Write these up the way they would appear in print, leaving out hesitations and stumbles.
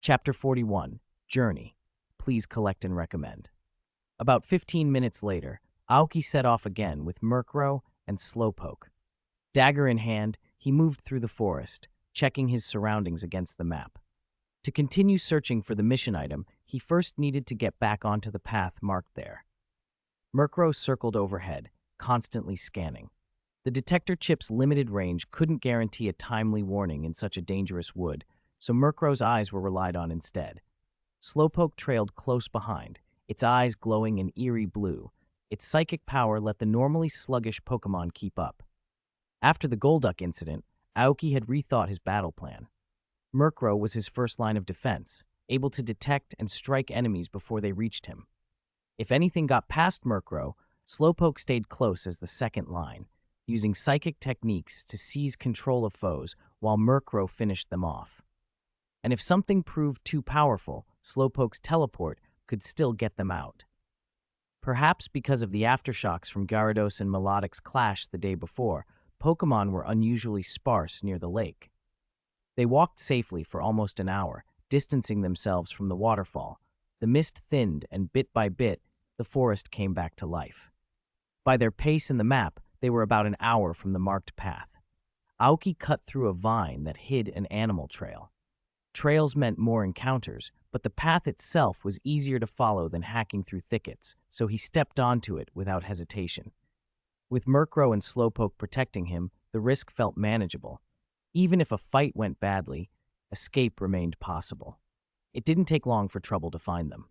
Chapter 41, Journey. Please collect and recommend. About 15 minutes later, Aoki set off again with Murkrow and Slowpoke. Dagger in hand, he moved through the forest, checking his surroundings against the map. To continue searching for the mission item, he first needed to get back onto the path marked there. Murkrow circled overhead, constantly scanning. The detector chip's limited range couldn't guarantee a timely warning in such a dangerous wood, so Murkrow's eyes were relied on instead. Slowpoke trailed close behind, its eyes glowing an eerie blue. Its psychic power let the normally sluggish Pokémon keep up. After the Golduck incident, Aoki had rethought his battle plan. Murkrow was his first line of defense, able to detect and strike enemies before they reached him. If anything got past Murkrow, Slowpoke stayed close as the second line, using psychic techniques to seize control of foes while Murkrow finished them off. And if something proved too powerful, Slowpoke's teleport could still get them out. Perhaps because of the aftershocks from Gyarados and Melodic's clash the day before, Pokémon were unusually sparse near the lake. They walked safely for almost an hour, distancing themselves from the waterfall. The mist thinned, and bit by bit, the forest came back to life. By their pace in the map, they were about an hour from the marked path. Aoki cut through a vine that hid an animal trail. Trails meant more encounters, but the path itself was easier to follow than hacking through thickets, so he stepped onto it without hesitation. With Murkrow and Slowpoke protecting him, the risk felt manageable. Even if a fight went badly, escape remained possible. It didn't take long for trouble to find them.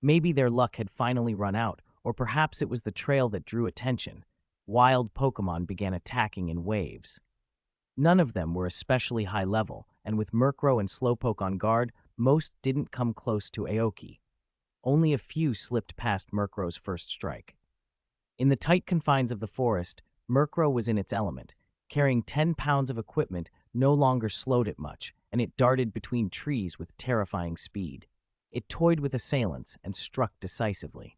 Maybe their luck had finally run out, or perhaps it was the trail that drew attention. Wild Pokémon began attacking in waves. None of them were especially high level, and with Murkrow and Slowpoke on guard, most didn't come close to Aoki. Only a few slipped past Murkrow's first strike. In the tight confines of the forest, Murkrow was in its element. Carrying 10 pounds of equipment no longer slowed it much, and it darted between trees with terrifying speed. It toyed with assailants and struck decisively.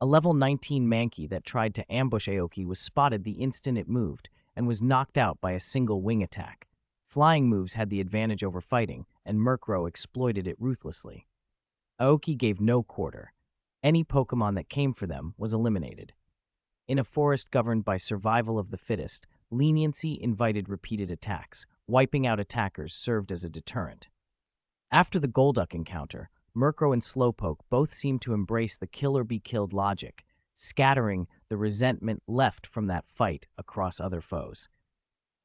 A level 19 Mankey that tried to ambush Aoki was spotted the instant it moved, and was knocked out by a single wing attack. Flying moves had the advantage over fighting, and Murkrow exploited it ruthlessly. Aoki gave no quarter. Any Pokémon that came for them was eliminated. In a forest governed by survival of the fittest, leniency invited repeated attacks. Wiping out attackers served as a deterrent. After the Golduck encounter, Murkrow and Slowpoke both seemed to embrace the kill-or-be-killed logic, scattering the resentment left from that fight across other foes.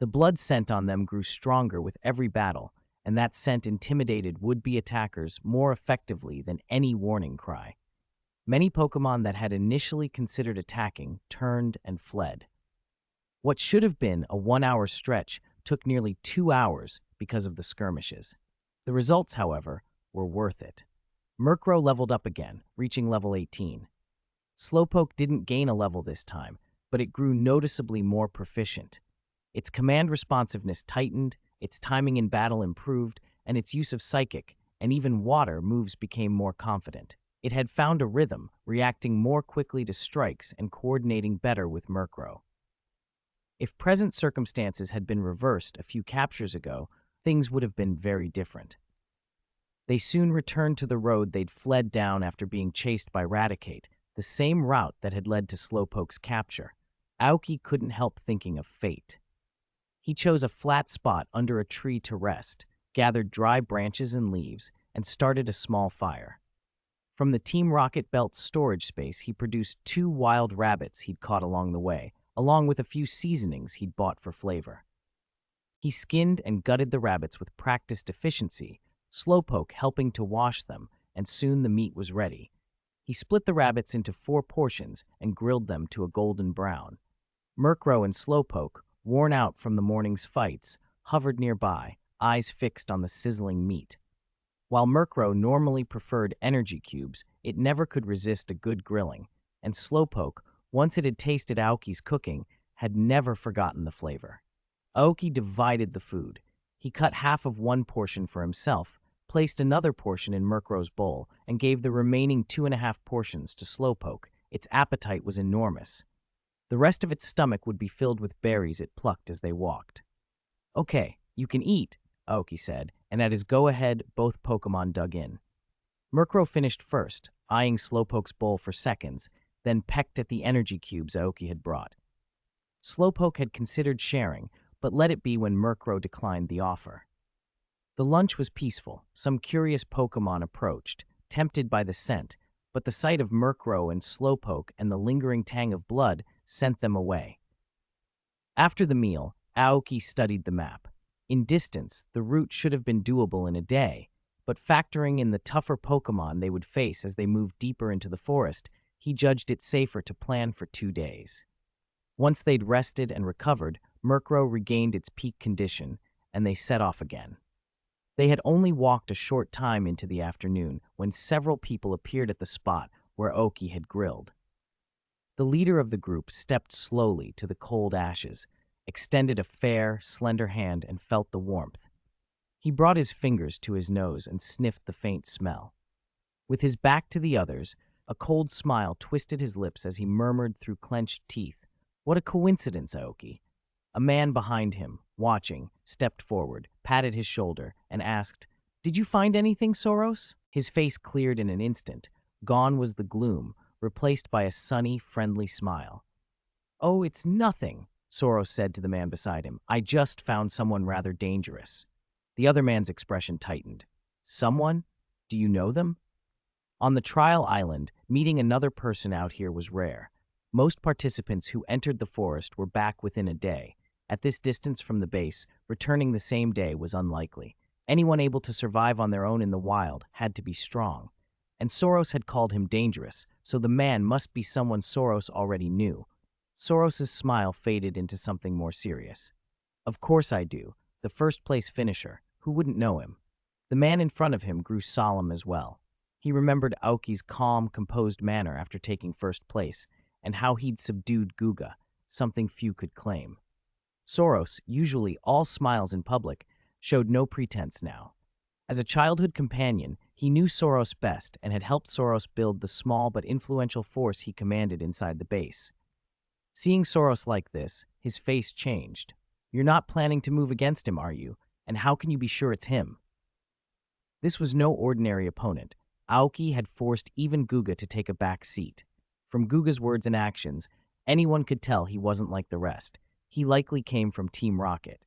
The blood scent on them grew stronger with every battle, and that scent intimidated would-be attackers more effectively than any warning cry. Many Pokémon that had initially considered attacking turned and fled. What should have been a 1-hour stretch took nearly 2 hours because of the skirmishes. The results, however, were worth it. Murkrow leveled up again, reaching level 18. Slowpoke didn't gain a level this time, but it grew noticeably more proficient. Its command responsiveness tightened, its timing in battle improved, and its use of psychic, and even water moves became more confident. It had found a rhythm, reacting more quickly to strikes and coordinating better with Murkrow. If present circumstances had been reversed a few captures ago, things would have been very different. They soon returned to the road they'd fled down after being chased by Raticate, the same route that had led to Slowpoke's capture. Aoki couldn't help thinking of fate. He chose a flat spot under a tree to rest, gathered dry branches and leaves, and started a small fire. From the Team Rocket Belt's storage space, he produced 2 wild rabbits he'd caught along the way, along with a few seasonings he'd bought for flavor. He skinned and gutted the rabbits with practiced efficiency, Slowpoke helping to wash them, and soon the meat was ready. He split the rabbits into 4 portions and grilled them to a golden brown. Murkrow and Slowpoke, worn out from the morning's fights, hovered nearby, eyes fixed on the sizzling meat. While Murkrow normally preferred energy cubes, it never could resist a good grilling, and Slowpoke, once it had tasted Aoki's cooking, had never forgotten the flavor. Aoki divided the food. He cut half of 1 portion for himself, placed another portion in Murkrow's bowl, and gave the remaining 2.5 portions to Slowpoke. Its appetite was enormous. The rest of its stomach would be filled with berries it plucked as they walked. "Okay, you can eat," Aoki said, and at his go-ahead, both Pokemon dug in. Murkrow finished first, eyeing Slowpoke's bowl for seconds, then pecked at the energy cubes Aoki had brought. Slowpoke had considered sharing, but let it be when Murkrow declined the offer. The lunch was peaceful. Some curious Pokemon approached, tempted by the scent, but the sight of Murkrow and Slowpoke and the lingering tang of blood sent them away. After the meal, Aoki studied the map. In distance, the route should have been doable in a day, but factoring in the tougher Pokemon they would face as they moved deeper into the forest, he judged it safer to plan for 2 days. Once they'd rested and recovered, Murkrow regained its peak condition, and they set off again. They had only walked a short time into the afternoon when several people appeared at the spot where Aoki had grilled. The leader of the group stepped slowly to the cold ashes, extended a fair, slender hand, and felt the warmth. He brought his fingers to his nose and sniffed the faint smell. With his back to the others, a cold smile twisted his lips as he murmured through clenched teeth, "What a coincidence, Aoki." A man behind him, watching, stepped forward, patted his shoulder, and asked, "Did you find anything, Soros?" His face cleared in an instant. Gone was the gloom, replaced by a sunny, friendly smile. "Oh, it's nothing," Soros said to the man beside him. "I just found someone rather dangerous." The other man's expression tightened. "Someone? Do you know them?" On the trial island, meeting another person out here was rare. Most participants who entered the forest were back within a day. At this distance from the base, returning the same day was unlikely. Anyone able to survive on their own in the wild had to be strong. And Soros had called him dangerous, so the man must be someone Soros already knew. Soros's smile faded into something more serious. "Of course I do. The first-place finisher. Who wouldn't know him?" The man in front of him grew solemn as well. He remembered Aoki's calm, composed manner after taking first place, and how he'd subdued Guga, something few could claim. Soros, usually all smiles in public, showed no pretense now. As a childhood companion, he knew Soros best and had helped Soros build the small but influential force he commanded inside the base. Seeing Soros like this, his face changed. "You're not planning to move against him, are you? And how can you be sure it's him?" This was no ordinary opponent. Aoki had forced even Guga to take a back seat. From Guga's words and actions, anyone could tell he wasn't like the rest. He likely came from Team Rocket.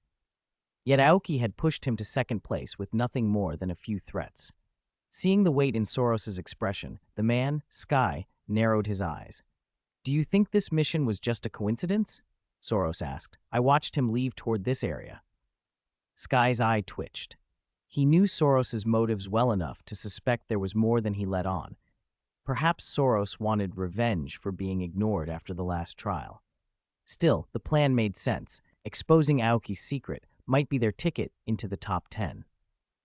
Yet Aoki had pushed him to second place with nothing more than a few threats. Seeing the weight in Soros's expression, the man, Sky, narrowed his eyes. "Do you think this mission was just a coincidence?" Soros asked. "I watched him leave toward this area." Sky's eye twitched. He knew Soros's motives well enough to suspect there was more than he let on. Perhaps Soros wanted revenge for being ignored after the last trial. Still, the plan made sense. Exposing Aoki's secret might be their ticket into the top 10.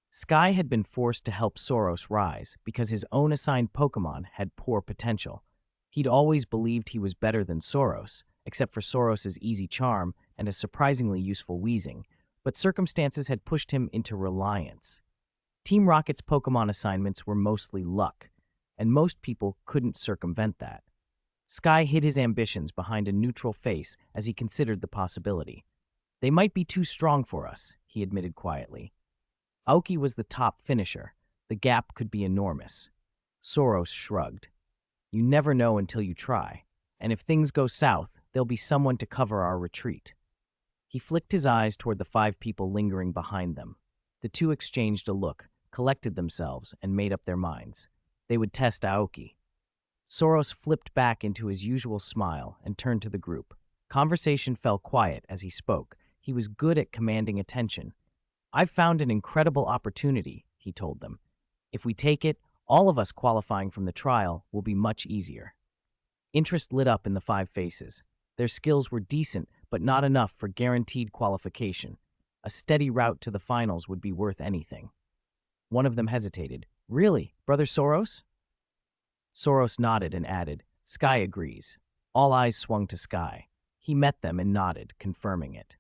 Sky had been forced to help Soros rise because his own assigned Pokemon had poor potential. He'd always believed he was better than Soros, except for Soros's easy charm and a surprisingly useful wheezing, but circumstances had pushed him into reliance. Team Rocket's Pokemon assignments were mostly luck, and most people couldn't circumvent that. Sky hid his ambitions behind a neutral face as he considered the possibility. "They might be too strong for us," he admitted quietly. Aoki was the top finisher. The gap could be enormous. Soros shrugged. "You never know until you try, and if things go south, there'll be someone to cover our retreat." He flicked his eyes toward the 5 people lingering behind them. The 2 exchanged a look, collected themselves, and made up their minds. They would test Aoki. Soros flipped back into his usual smile and turned to the group. Conversation fell quiet as he spoke. He was good at commanding attention. "I've found an incredible opportunity," he told them. "If we take it, all of us qualifying from the trial will be much easier." Interest lit up in the 5 faces. Their skills were decent, but not enough for guaranteed qualification. A steady route to the finals would be worth anything. One of them hesitated. "Really, Brother Soros?" Soros nodded and added, "Sky agrees." All eyes swung to Sky. He met them and nodded, confirming it.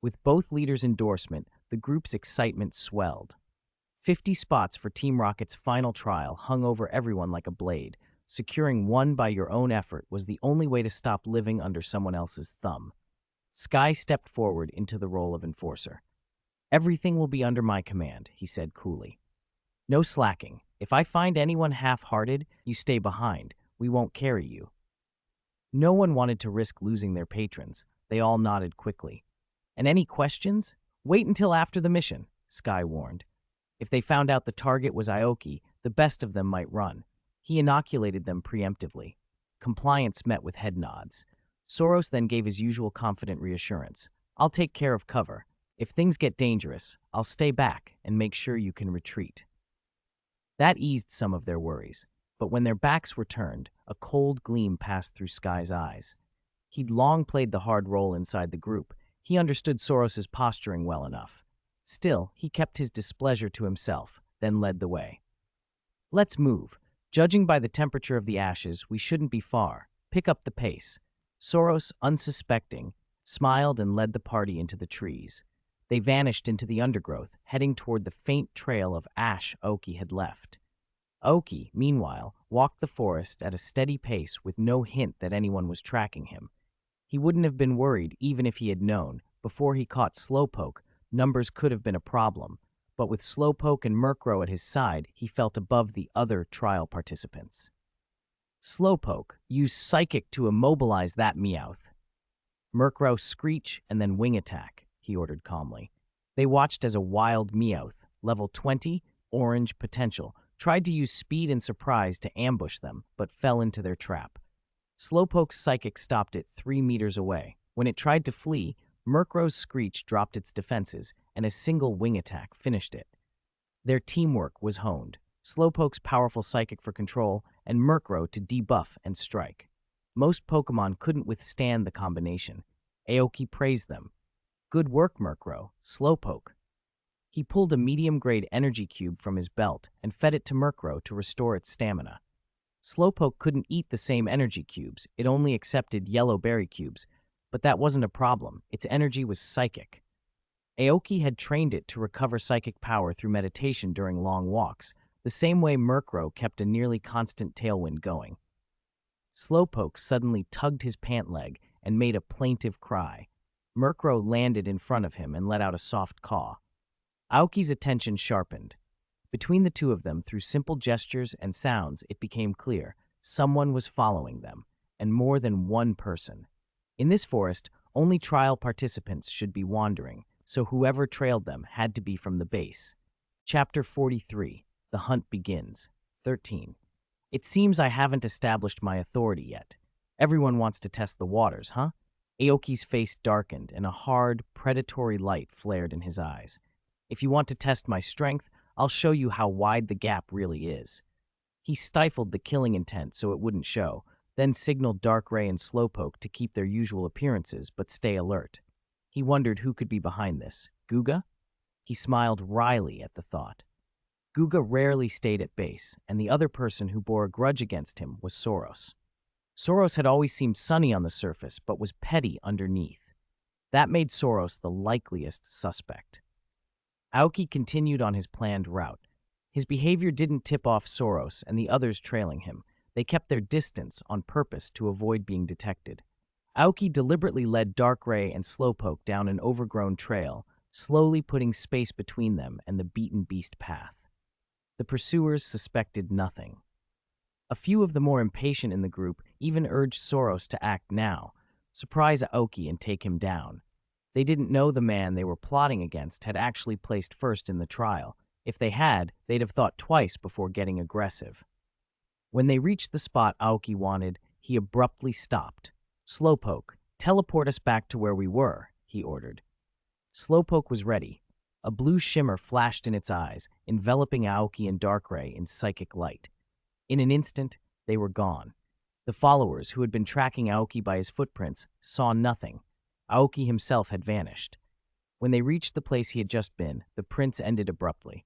With both leaders' endorsement, the group's excitement swelled. 50 spots for Team Rocket's final trial hung over everyone like a blade. Securing one by your own effort was the only way to stop living under someone else's thumb. Sky stepped forward into the role of enforcer. Everything will be under my command, he said coolly. No slacking. If I find anyone half-hearted, you stay behind. We won't carry you. No one wanted to risk losing their patrons. They all nodded quickly. And any questions? Wait until after the mission, Sky warned. If they found out the target was Aoki, the best of them might run. He inoculated them preemptively. Compliance met with head nods. Soros then gave his usual confident reassurance. I'll take care of cover. If things get dangerous, I'll stay back and make sure you can retreat. That eased some of their worries, but when their backs were turned, a cold gleam passed through Sky's eyes. He'd long played the hard role inside the group. He understood Soros's posturing well enough. Still, he kept his displeasure to himself, then led the way. Let's move. Judging by the temperature of the ashes, we shouldn't be far. Pick up the pace. Soros, unsuspecting, smiled and led the party into the trees. They vanished into the undergrowth, heading toward the faint trail of ash Aoki had left. Aoki, meanwhile, walked the forest at a steady pace with no hint that anyone was tracking him. He wouldn't have been worried even if he had known. Before he caught Slowpoke, numbers could have been a problem, but with Slowpoke and Murkrow at his side, he felt above the other trial participants. Slowpoke, use Psychic to immobilize that Meowth. Murkrow screech and then wing attack, he ordered calmly. They watched as a wild Meowth, level 20, orange potential, tried to use speed and surprise to ambush them, but fell into their trap. Slowpoke's Psychic stopped it 3 meters away. When it tried to flee, Murkrow's screech dropped its defenses, and a single wing attack finished it. Their teamwork was honed. Slowpoke's powerful Psychic for control, and Murkrow to debuff and strike. Most Pokemon couldn't withstand the combination. Aoki praised them. Good work, Murkrow. Slowpoke. He pulled a medium-grade energy cube from his belt and fed it to Murkrow to restore its stamina. Slowpoke couldn't eat the same energy cubes, it only accepted yellow berry cubes, but that wasn't a problem, its energy was psychic. Aoki had trained it to recover psychic power through meditation during long walks, the same way Murkrow kept a nearly constant tailwind going. Slowpoke suddenly tugged his pant leg and made a plaintive cry. Murkrow landed in front of him and let out a soft caw. Aoki's attention sharpened. Between the two of them, through simple gestures and sounds, it became clear someone was following them, and more than one person. In this forest, only trial participants should be wandering, so whoever trailed them had to be from the base. Chapter 43. The Hunt Begins. 13. It seems I haven't established my authority yet. Everyone wants to test the waters, huh? Aoki's face darkened, and a hard, predatory light flared in his eyes. If you want to test my strength, I'll show you how wide the gap really is. He stifled the killing intent so it wouldn't show, then signaled Darkrai and Slowpoke to keep their usual appearances but stay alert. He wondered who could be behind this. Guga? He smiled wryly at the thought. Guga rarely stayed at base, and the other person who bore a grudge against him was Soros. Soros had always seemed sunny on the surface, but was petty underneath. That made Soros the likeliest suspect. Aoki continued on his planned route. His behavior didn't tip off Soros and the others trailing him. They kept their distance on purpose to avoid being detected. Aoki deliberately led Darkrai and Slowpoke down an overgrown trail, slowly putting space between them and the beaten beast path. The pursuers suspected nothing. A few of the more impatient in the group even urged Soros to act now, surprise Aoki and take him down. They didn't know the man they were plotting against had actually placed first in the trial. If they had, they'd have thought twice before getting aggressive. When they reached the spot Aoki wanted, he abruptly stopped. Slowpoke, teleport us back to where we were, he ordered. Slowpoke was ready. A blue shimmer flashed in its eyes, enveloping Aoki and Darkrai in psychic light. In an instant, they were gone. The followers, who had been tracking Aoki by his footprints, saw nothing. Aoki himself had vanished. When they reached the place he had just been, the prince ended abruptly.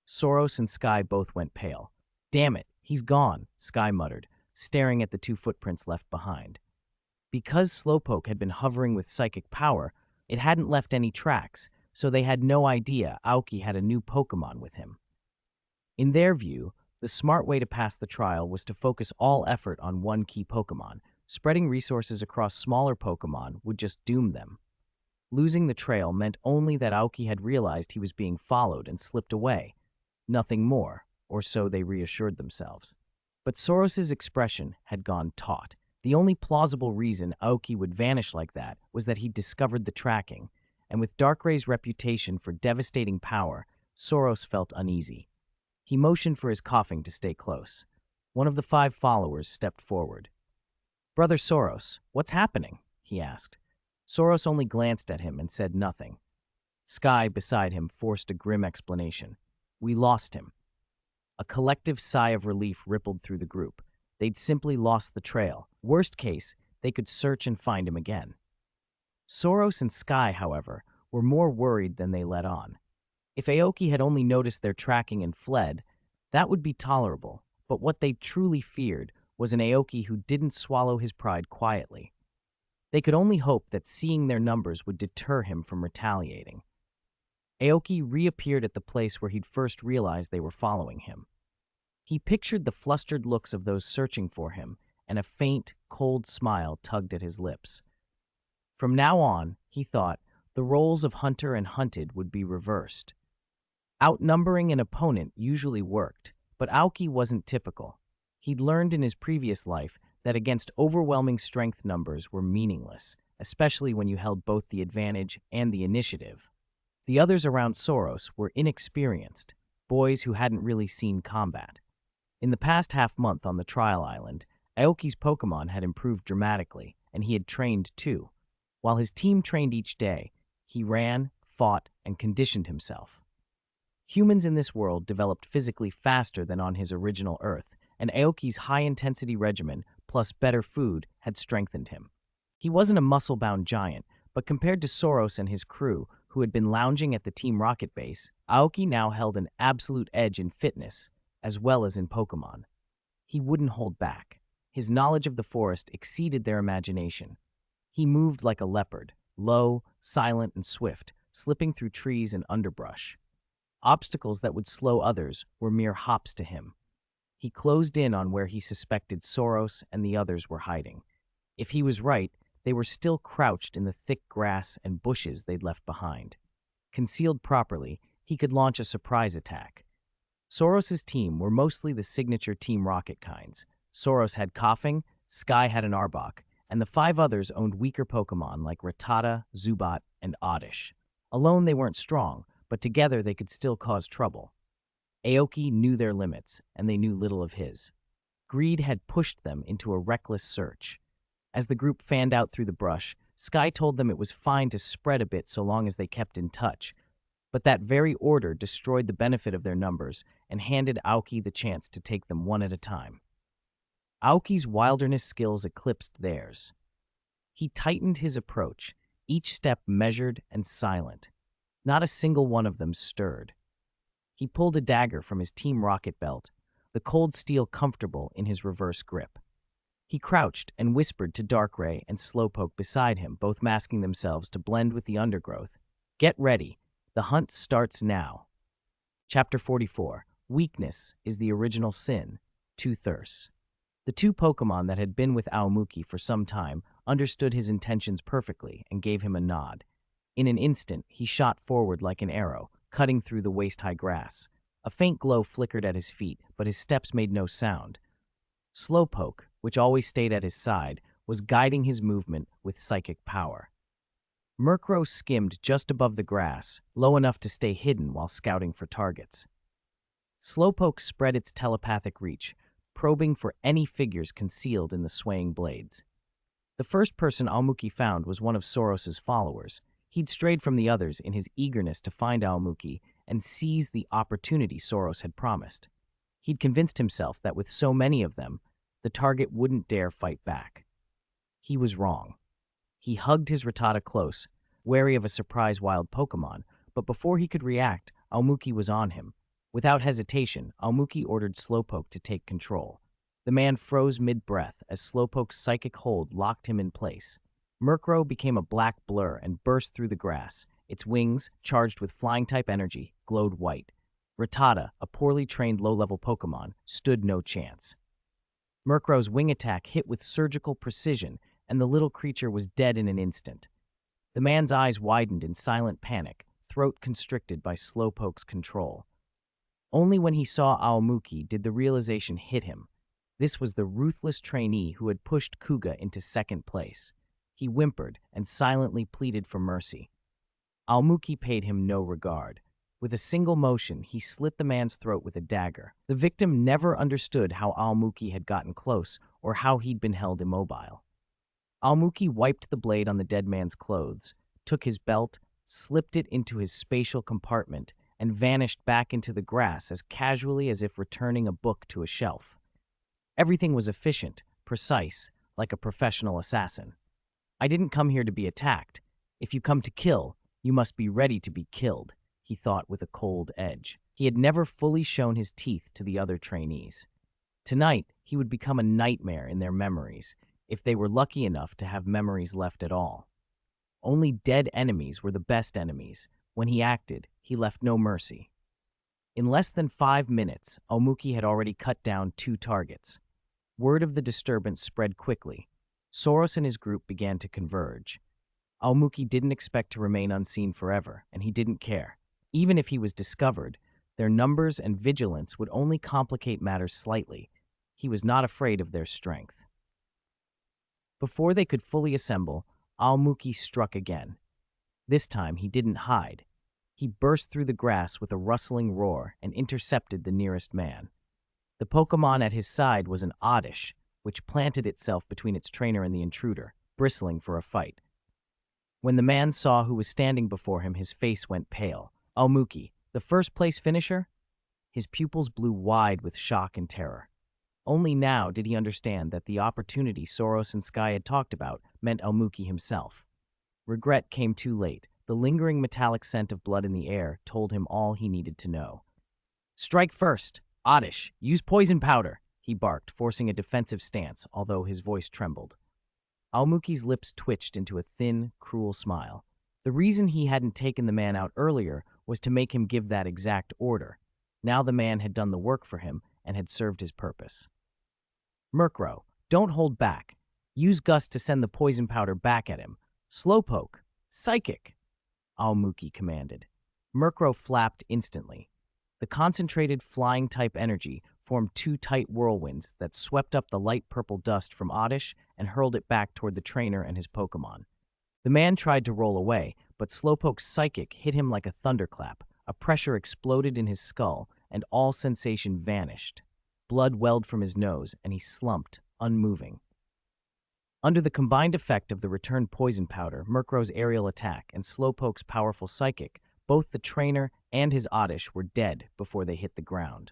Soros and Sky both went pale. Damn it, he's gone, Sky muttered, staring at the 2 footprints left behind. Because Slowpoke had been hovering with psychic power, it hadn't left any tracks, so they had no idea Aoki had a new Pokemon with him. In their view, the smart way to pass the trial was to focus all effort on one key Pokemon. Spreading resources across smaller Pokemon would just doom them. Losing the trail meant only that Aoki had realized he was being followed and slipped away. Nothing more, or so they reassured themselves. But Soros's expression had gone taut. The only plausible reason Aoki would vanish like that was that he'd discovered the tracking, and with Darkray's reputation for devastating power, Soros felt uneasy. He motioned for his coughing to stay close. One of the 5 followers stepped forward. "Brother Soros, what's happening?" he asked. Soros only glanced at him and said nothing. Sky, beside him, forced a grim explanation. "We lost him." A collective sigh of relief rippled through the group. They'd simply lost the trail. Worst case, they could search and find him again. Soros and Sky, however, were more worried than they let on. If Aoki had only noticed their tracking and fled, that would be tolerable, but what they truly feared was an Aoki who didn't swallow his pride quietly. They could only hope that seeing their numbers would deter him from retaliating. Aoki reappeared at the place where he'd first realized they were following him. He pictured the flustered looks of those searching for him, and a faint, cold smile tugged at his lips. From now on, he thought, the roles of hunter and hunted would be reversed. Outnumbering an opponent usually worked, but Aoki wasn't typical. He'd learned in his previous life that against overwhelming strength numbers were meaningless, especially when you held both the advantage and the initiative. The others around Soros were inexperienced, boys who hadn't really seen combat. In the past half-month on the trial island, Aoki's Pokémon had improved dramatically, and he had trained too. While his team trained each day, he ran, fought, and conditioned himself. Humans in this world developed physically faster than on his original Earth, and Aoki's high-intensity regimen plus better food had strengthened him. He wasn't a muscle-bound giant, but compared to Soros and his crew, who had been lounging at the Team Rocket base, Aoki now held an absolute edge in fitness, as well as in Pokémon. He wouldn't hold back. His knowledge of the forest exceeded their imagination. He moved like a leopard, low, silent, and swift, slipping through trees and underbrush. Obstacles that would slow others were mere hops to him. He closed in on where he suspected Soros and the others were hiding. If he was right, they were still crouched in the thick grass and bushes they'd left behind. Concealed properly, he could launch a surprise attack. Soros's team were mostly the signature Team Rocket kinds. Soros had Coughing, Sky had an Arbok, and the 5 others owned weaker Pokémon like Rattata, Zubat, and Oddish. Alone they weren't strong, but together they could still cause trouble. Aoki knew their limits, and they knew little of his. Greed had pushed them into a reckless search. As the group fanned out through the brush, Sky told them it was fine to spread a bit so long as they kept in touch, but that very order destroyed the benefit of their numbers and handed Aoki the chance to take them one at a time. Aoki's wilderness skills eclipsed theirs. He tightened his approach, each step measured and silent. Not a single one of them stirred. He pulled a dagger from his Team Rocket belt, the cold steel comfortable in his reverse grip. He crouched and whispered to Darkrai and Slowpoke beside him, both masking themselves to blend with the undergrowth. "Get ready. The hunt starts now." Chapter 44. Weakness is the original sin. Two thirsts. The 2 Pokémon that had been with Aomuki for some time understood his intentions perfectly and gave him a nod. In an instant, he shot forward like an arrow, cutting through the waist-high grass. A faint glow flickered at his feet, but his steps made no sound. Slowpoke, which always stayed at his side, was guiding his movement with psychic power. Murkrow skimmed just above the grass, low enough to stay hidden while scouting for targets. Slowpoke spread its telepathic reach, probing for any figures concealed in the swaying blades. The first person Aomuki found was one of Soros's followers. He'd strayed from the others in his eagerness to find Aomuki and seize the opportunity Soros had promised. He'd convinced himself that with so many of them, the target wouldn't dare fight back. He was wrong. He hugged his Rattata close, wary of a surprise wild Pokémon, but before he could react, Aomuki was on him. Without hesitation, Aomuki ordered Slowpoke to take control. The man froze mid-breath as Slowpoke's psychic hold locked him in place. Murkrow became a black blur and burst through the grass. Its wings, charged with flying-type energy, glowed white. Rattata, a poorly trained low-level Pokémon, stood no chance. Murkrow's wing attack hit with surgical precision, and the little creature was dead in an instant. The man's eyes widened in silent panic, throat constricted by Slowpoke's control. Only when he saw Aomuki did the realization hit him. This was the ruthless trainee who had pushed Kuga into second place. He whimpered and silently pleaded for mercy. Aomuki paid him no regard. With a single motion, he slit the man's throat with a dagger. The victim never understood how Aomuki had gotten close or how he'd been held immobile. Aomuki wiped the blade on the dead man's clothes, took his belt, slipped it into his spatial compartment, and vanished back into the grass as casually as if returning a book to a shelf. Everything was efficient, precise, like a professional assassin. I didn't come here to be attacked. If you come to kill, you must be ready to be killed, he thought with a cold edge. He had never fully shown his teeth to the other trainees. Tonight, he would become a nightmare in their memories, if they were lucky enough to have memories left at all. Only dead enemies were the best enemies. When he acted, he left no mercy. In less than 5 minutes, Aomuki had already cut down 2 targets. Word of the disturbance spread quickly. Soros and his group began to converge. Aomuki didn't expect to remain unseen forever, and he didn't care. Even if he was discovered, their numbers and vigilance would only complicate matters slightly. He was not afraid of their strength. Before they could fully assemble, Aomuki struck again. This time he didn't hide. He burst through the grass with a rustling roar and intercepted the nearest man. The Pokémon at his side was an Oddish, which planted itself between its trainer and the intruder, bristling for a fight. When the man saw who was standing before him, his face went pale. Aomuki, the first-place finisher? His pupils blew wide with shock and terror. Only now did he understand that the opportunity Soros and Sky had talked about meant Aomuki himself. Regret came too late. The lingering metallic scent of blood in the air told him all he needed to know. "Strike first! Oddish, use poison powder!" he barked, forcing a defensive stance, although his voice trembled. Aomuki's lips twitched into a thin, cruel smile. The reason he hadn't taken the man out earlier was to make him give that exact order. Now the man had done the work for him and had served his purpose. "Murkrow, don't hold back. Use Gust to send the poison powder back at him. Slowpoke, Psychic!" Aomuki commanded. Murkrow flapped instantly. The concentrated flying-type energy formed 2 tight whirlwinds that swept up the light purple dust from Oddish and hurled it back toward the trainer and his Pokémon. The man tried to roll away, but Slowpoke's Psychic hit him like a thunderclap. A pressure exploded in his skull, and all sensation vanished. Blood welled from his nose, and he slumped, unmoving. Under the combined effect of the returned poison powder, Murkrow's aerial attack, and Slowpoke's powerful Psychic, both the trainer and his Oddish were dead before they hit the ground.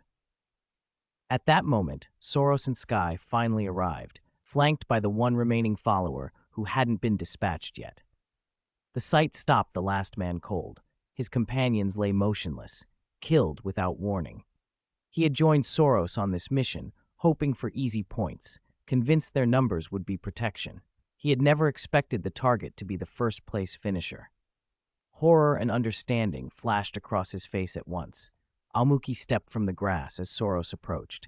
At that moment, Soros and Sky finally arrived, flanked by the one remaining follower who hadn't been dispatched yet. The sight stopped the last man cold. His companions lay motionless, killed without warning. He had joined Soros on this mission, hoping for easy points, convinced their numbers would be protection. He had never expected the target to be the first-place finisher. Horror and understanding flashed across his face at once. Aomuki stepped from the grass as Soros approached.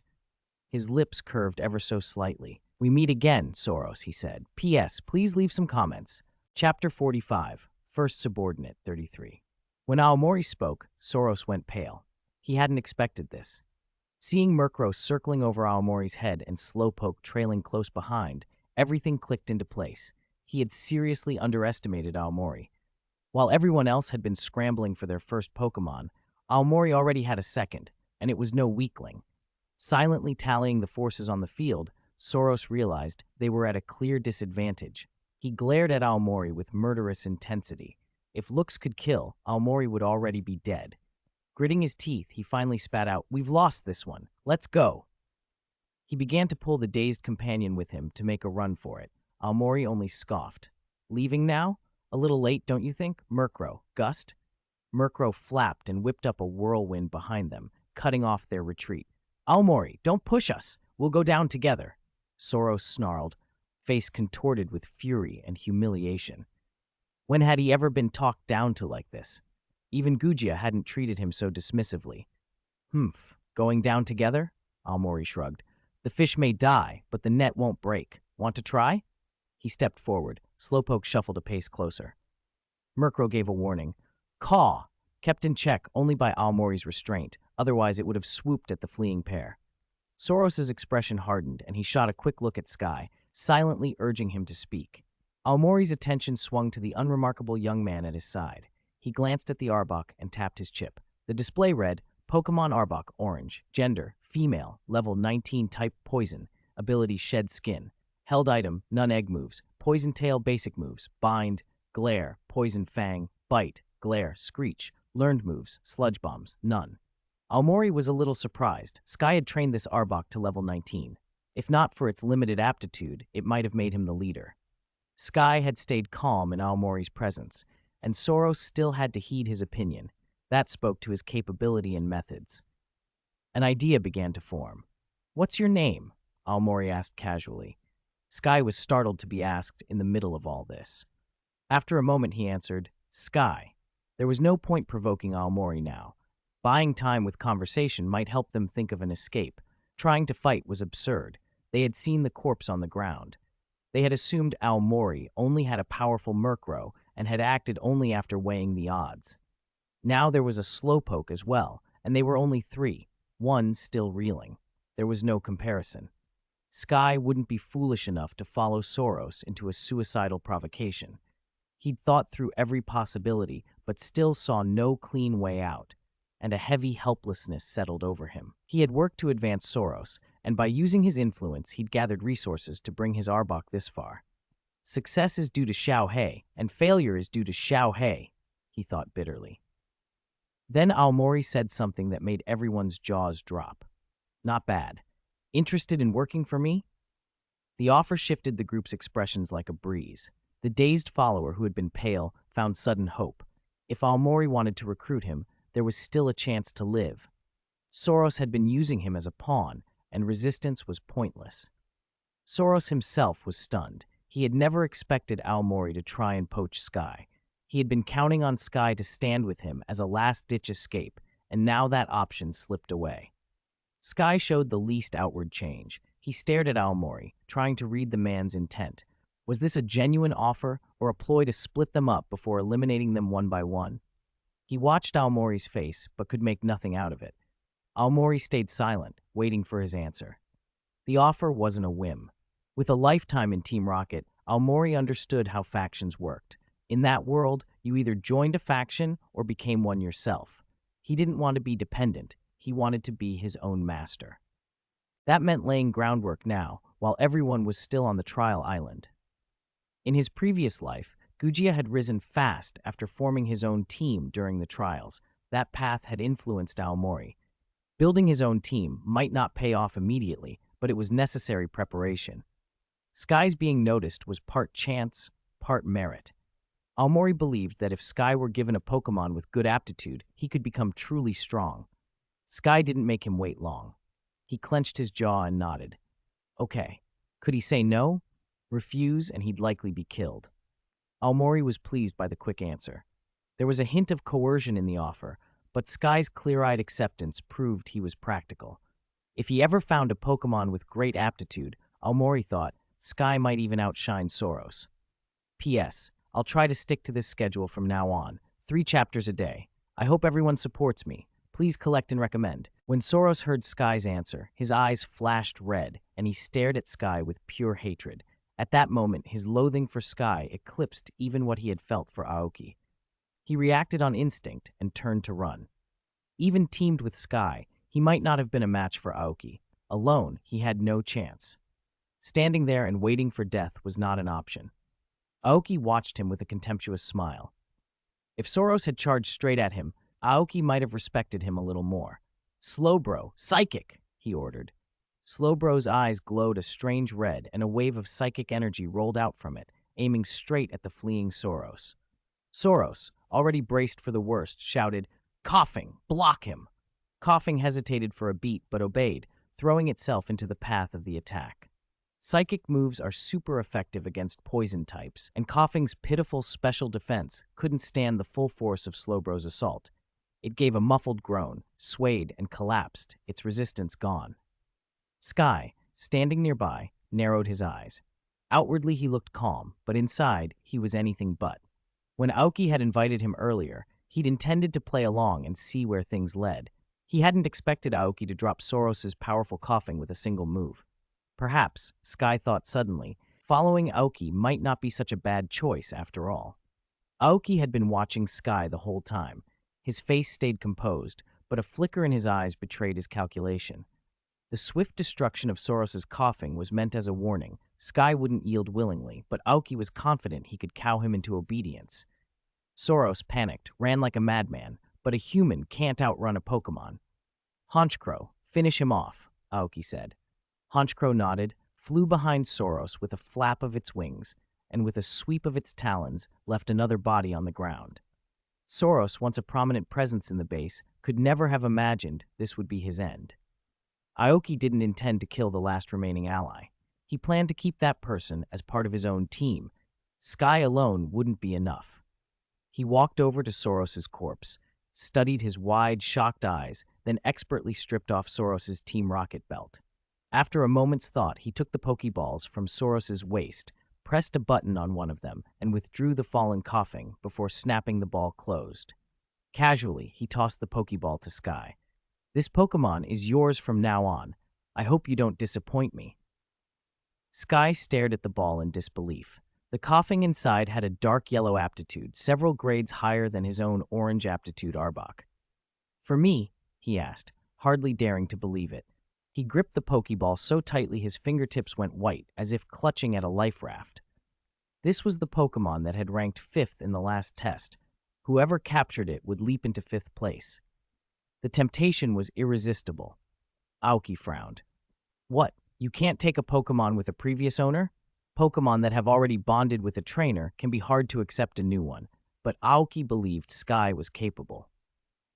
His lips curved ever so slightly. "We meet again, Soros," he said. "P.S. Please leave some comments." Chapter 45, First Subordinate 33. When Aomori spoke, Soros went pale. He hadn't expected this. Seeing Murkrow circling over Aomori's head and Slowpoke trailing close behind, everything clicked into place. He had seriously underestimated Aomori. While everyone else had been scrambling for their first Pokémon, Aomori already had a second, and it was no weakling. Silently tallying the forces on the field, Soros realized they were at a clear disadvantage. He glared at Aomori with murderous intensity. If looks could kill, Aomori would already be dead. Gritting his teeth, he finally spat out, "We've lost this one. Let's go." He began to pull the dazed companion with him to make a run for it. Aomori only scoffed. "Leaving now? A little late, don't you think? Murkrow, Gust?" Murkrow flapped and whipped up a whirlwind behind them, cutting off their retreat. "Aomori, don't push us. We'll go down together." Soros snarled, face contorted with fury and humiliation. When had he ever been talked down to like this? Even Gujia hadn't treated him so dismissively. Going down together?" Aomori shrugged. "The fish may die, but the net won't break. Want to try?" He stepped forward. Slowpoke shuffled a pace closer. Murkrow gave a warning. Caw! Kept in check only by Aomori's restraint, otherwise it would have swooped at the fleeing pair. Soros's expression hardened, and he shot a quick look at Sky, silently urging him to speak. Aomori's attention swung to the unremarkable young man at his side. He glanced at the Arbok and tapped his chip. The display read, Pokemon Arbok Orange, Gender, Female, Level 19 Type Poison, Ability Shed Skin, Held Item, None Egg Moves, Poison Tail Basic Moves, Bind, Glare, Poison Fang, Bite, Glare, Screech, Learned Moves, Sludge Bombs, None. Aomori was a little surprised. Sky had trained this Arbok to level 19. If not for its limited aptitude, it might have made him the leader. Sky had stayed calm in Aomori's presence, and Soros still had to heed his opinion. That spoke to his capability and methods. An idea began to form. What's your name? Aomori asked casually. Sky was startled to be asked in the middle of all this. After a moment, he answered, Sky. There was no point provoking Aomori now. Buying time with conversation might help them think of an escape. Trying to fight was absurd. They had seen the corpse on the ground. They had assumed Aomori only had a powerful Murkrow and had acted only after weighing the odds. Now there was a Slowpoke as well, and they were only 3, one still reeling. There was no comparison. Sky wouldn't be foolish enough to follow Soros into a suicidal provocation. He'd thought through every possibility, but still saw no clean way out, and a heavy helplessness settled over him. He had worked to advance Soros, and by using his influence, he'd gathered resources to bring his Arbok this far. Success is due to Xiao He, and failure is due to Xiao He, he thought bitterly. Then Aomori said something that made everyone's jaws drop. Not bad. Interested in working for me? The offer shifted the group's expressions like a breeze. The dazed follower who had been pale found sudden hope. If Aomori wanted to recruit him, there was still a chance to live. Soros had been using him as a pawn, and resistance was pointless. Soros himself was stunned. He had never expected Aomori to try and poach Sky. He had been counting on Sky to stand with him as a last-ditch escape, and now that option slipped away. Sky showed the least outward change. He stared at Aomori, trying to read the man's intent. Was this a genuine offer or a ploy to split them up before eliminating them one by one? He watched Aomori's face, but could make nothing out of it. Aomori stayed silent, waiting for his answer. The offer wasn't a whim. With a lifetime in Team Rocket, Aomori understood how factions worked. In that world, you either joined a faction or became one yourself. He didn't want to be dependent. He wanted to be his own master. That meant laying groundwork now, while everyone was still on the trial island. In his previous life, Gujia had risen fast after forming his own team during the trials. That path had influenced Aomori. Building his own team might not pay off immediately, but it was necessary preparation. Sky's being noticed was part chance, part merit. Aomori believed that if Sky were given a Pokemon with good aptitude, he could become truly strong. Sky didn't make him wait long. He clenched his jaw and nodded. Okay. Could he say no? Refuse, and he'd likely be killed. Aomori was pleased by the quick answer. There was a hint of coercion in the offer, but Sky's clear-eyed acceptance proved he was practical. If he ever found a Pokemon with great aptitude, Aomori thought, Sky might even outshine Soros. P.S. I'll try to stick to this schedule from now on, 3 chapters a day. I hope everyone supports me. Please collect and recommend. When Soros heard Sky's answer, his eyes flashed red, and he stared at Sky with pure hatred. At that moment, his loathing for Sky eclipsed even what he had felt for Aoki. He reacted on instinct and turned to run. Even teamed with Sky, he might not have been a match for Aoki. Alone, he had no chance. Standing there and waiting for death was not an option. Aoki watched him with a contemptuous smile. If Soros had charged straight at him, Aoki might have respected him a little more. Slowbro, psychic, he ordered. Slowbro's eyes glowed a strange red, and a wave of psychic energy rolled out from it, aiming straight at the fleeing Soros. Soros, already braced for the worst, shouted, Coughing, block him! Coughing hesitated for a beat, but obeyed, throwing itself into the path of the attack. Psychic moves are super effective against poison types, and Coughing's pitiful special defense couldn't stand the full force of Slowbro's assault. It gave a muffled groan, swayed, and collapsed, its resistance gone. Sky, standing nearby, narrowed his eyes. Outwardly he looked calm, but inside he was anything but. When Aoki had invited him earlier, he'd intended to play along and see where things led. He hadn't expected Aoki to drop Soros's powerful coughing with a single move. Perhaps, Sky thought suddenly, following Aoki might not be such a bad choice after all. Aoki had been watching Sky the whole time. His face stayed composed, but a flicker in his eyes betrayed his calculation. The swift destruction of Soros's coughing was meant as a warning. Sky wouldn't yield willingly, but Aoki was confident he could cow him into obedience. Soros panicked, ran like a madman, but a human can't outrun a Pokemon. Honchkrow, finish him off, Aoki said. Honchkrow nodded, flew behind Soros with a flap of its wings, and with a sweep of its talons left another body on the ground. Soros, once a prominent presence in the base, could never have imagined this would be his end. Aoki didn't intend to kill the last remaining ally. He planned to keep that person as part of his own team. Sky alone wouldn't be enough. He walked over to Soros's corpse, studied his wide, shocked eyes, then expertly stripped off Soros's Team Rocket belt. After a moment's thought, he took the Pokeballs from Soros's waist, pressed a button on one of them, and withdrew the fallen coughing before snapping the ball closed. Casually, he tossed the Pokeball to Sky. This Pokemon is yours from now on. I hope you don't disappoint me. Sky stared at the ball in disbelief. The coughing inside had a dark yellow aptitude, several grades higher than his own orange aptitude Arbok. For me, he asked, hardly daring to believe it. He gripped the Pokeball so tightly his fingertips went white, as if clutching at a life raft. This was the Pokemon that had ranked 5th in the last test. Whoever captured it would leap into 5th place. The temptation was irresistible. Aoki frowned. What, you can't take a Pokemon with a previous owner? Pokemon that have already bonded with a trainer can be hard to accept a new one, but Aoki believed Sky was capable.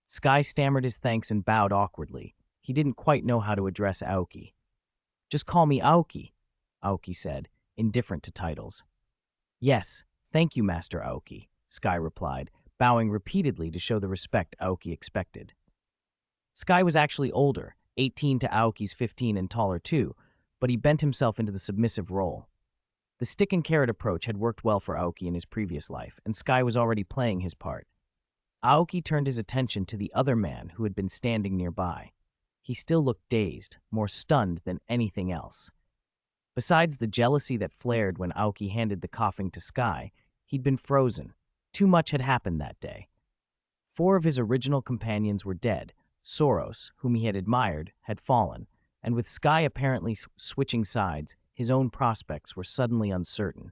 Sky stammered his thanks and bowed awkwardly. He didn't quite know how to address Aoki. Just call me Aoki, Aoki said, indifferent to titles. Yes, thank you, Master Aoki, Sky replied, bowing repeatedly to show the respect Aoki expected. Sky was actually older, 18 to Aoki's 15 and taller too, but he bent himself into the submissive role. The stick and carrot approach had worked well for Aoki in his previous life, and Sky was already playing his part. Aoki turned his attention to the other man who had been standing nearby. He still looked dazed, more stunned than anything else. Besides the jealousy that flared when Aoki handed the coughing to Sky, he'd been frozen. Too much had happened that day. 4 of his original companions were dead. Soros, whom he had admired, had fallen, and with Sky apparently switching sides, his own prospects were suddenly uncertain.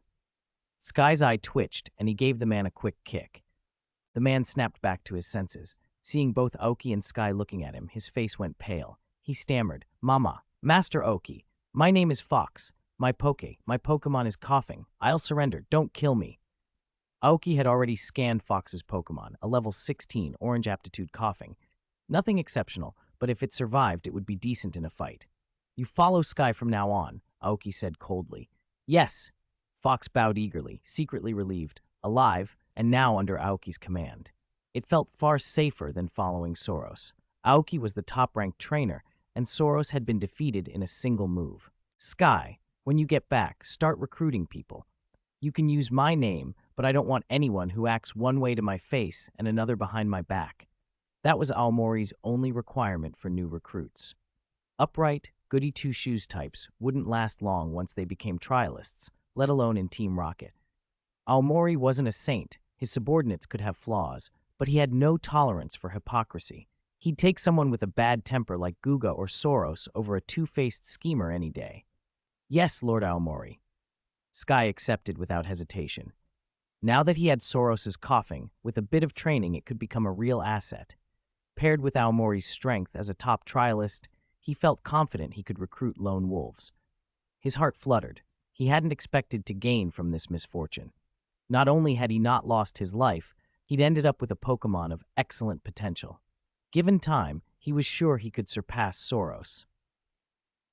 Sky's eye twitched, and he gave the man a quick kick. The man snapped back to his senses. Seeing both Aoki and Sky looking at him, his face went pale. He stammered, Mama, Master Aoki, my name is Fox. My Pokemon is coughing. I'll surrender, don't kill me. Aoki had already scanned Fox's Pokemon, a level 16 orange aptitude coughing. Nothing exceptional, but if it survived, it would be decent in a fight. You follow Sky from now on, Aoki said coldly. Yes. Fox bowed eagerly, secretly relieved, alive, and now under Aoki's command. It felt far safer than following Soros. Aoki was the top-ranked trainer, and Soros had been defeated in a single move. Sky, when you get back, start recruiting people. You can use my name, but I don't want anyone who acts one way to my face and another behind my back. That was Aomori's only requirement for new recruits. Upright, goody-two-shoes types wouldn't last long once they became trialists, let alone in Team Rocket. Aomori wasn't a saint. His subordinates could have flaws, but he had no tolerance for hypocrisy. He'd take someone with a bad temper like Guga or Soros over a two-faced schemer any day. Yes, Lord Aomori. Sky accepted without hesitation. Now that he had Soros's coughing, with a bit of training it could become a real asset. Paired with Aomori's strength as a top trialist, he felt confident he could recruit lone wolves. His heart fluttered. He hadn't expected to gain from this misfortune. Not only had he not lost his life, he'd ended up with a Pokemon of excellent potential. Given time, he was sure he could surpass Soros.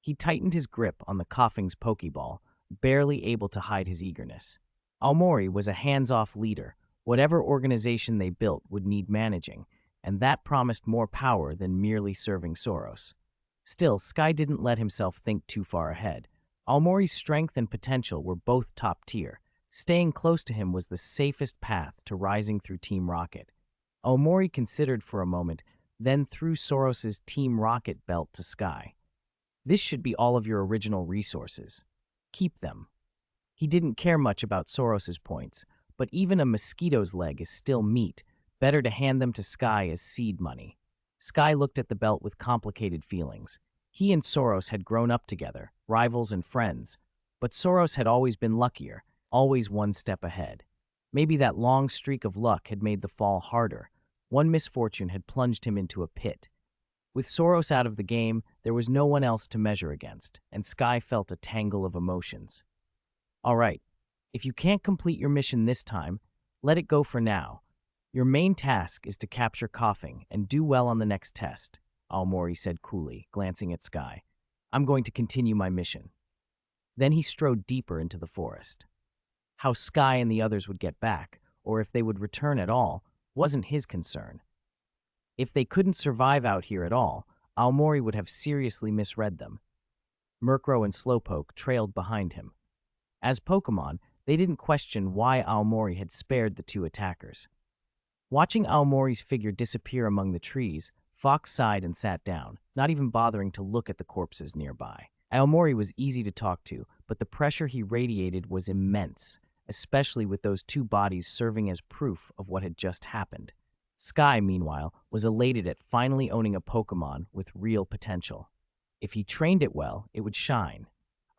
He tightened his grip on the coughing's Pokeball, barely able to hide his eagerness. Aomori was a hands-off leader. Whatever organization they built would need managing, and that promised more power than merely serving Soros. Still, Sky didn't let himself think too far ahead. Aomori's strength and potential were both top tier. Staying close to him was the safest path to rising through Team Rocket. Aomori considered for a moment, then threw Soros's Team Rocket belt to Sky. This should be all of your original resources. Keep them. He didn't care much about Soros's points, but even a mosquito's leg is still meat. Better to hand them to Sky as seed money. Sky looked at the belt with complicated feelings. He and Soros had grown up together, rivals and friends, but Soros had always been luckier, always one step ahead. Maybe that long streak of luck had made the fall harder. One misfortune had plunged him into a pit. With Soros out of the game, there was no one else to measure against, and Sky felt a tangle of emotions. All right, if you can't complete your mission this time, let it go for now. Your main task is to capture Coughing and do well on the next test, Aomori said coolly, glancing at Sky. I'm going to continue my mission. Then he strode deeper into the forest. How Sky and the others would get back, or if they would return at all, wasn't his concern. If they couldn't survive out here at all, Aomori would have seriously misread them. Murkrow and Slowpoke trailed behind him. As Pokémon, they didn't question why Aomori had spared the two attackers. Watching Aomori's figure disappear among the trees, Fox sighed and sat down, not even bothering to look at the corpses nearby. Aomori was easy to talk to, but the pressure he radiated was immense, especially with those two bodies serving as proof of what had just happened. Sky, meanwhile, was elated at finally owning a Pokémon with real potential. If he trained it well, it would shine.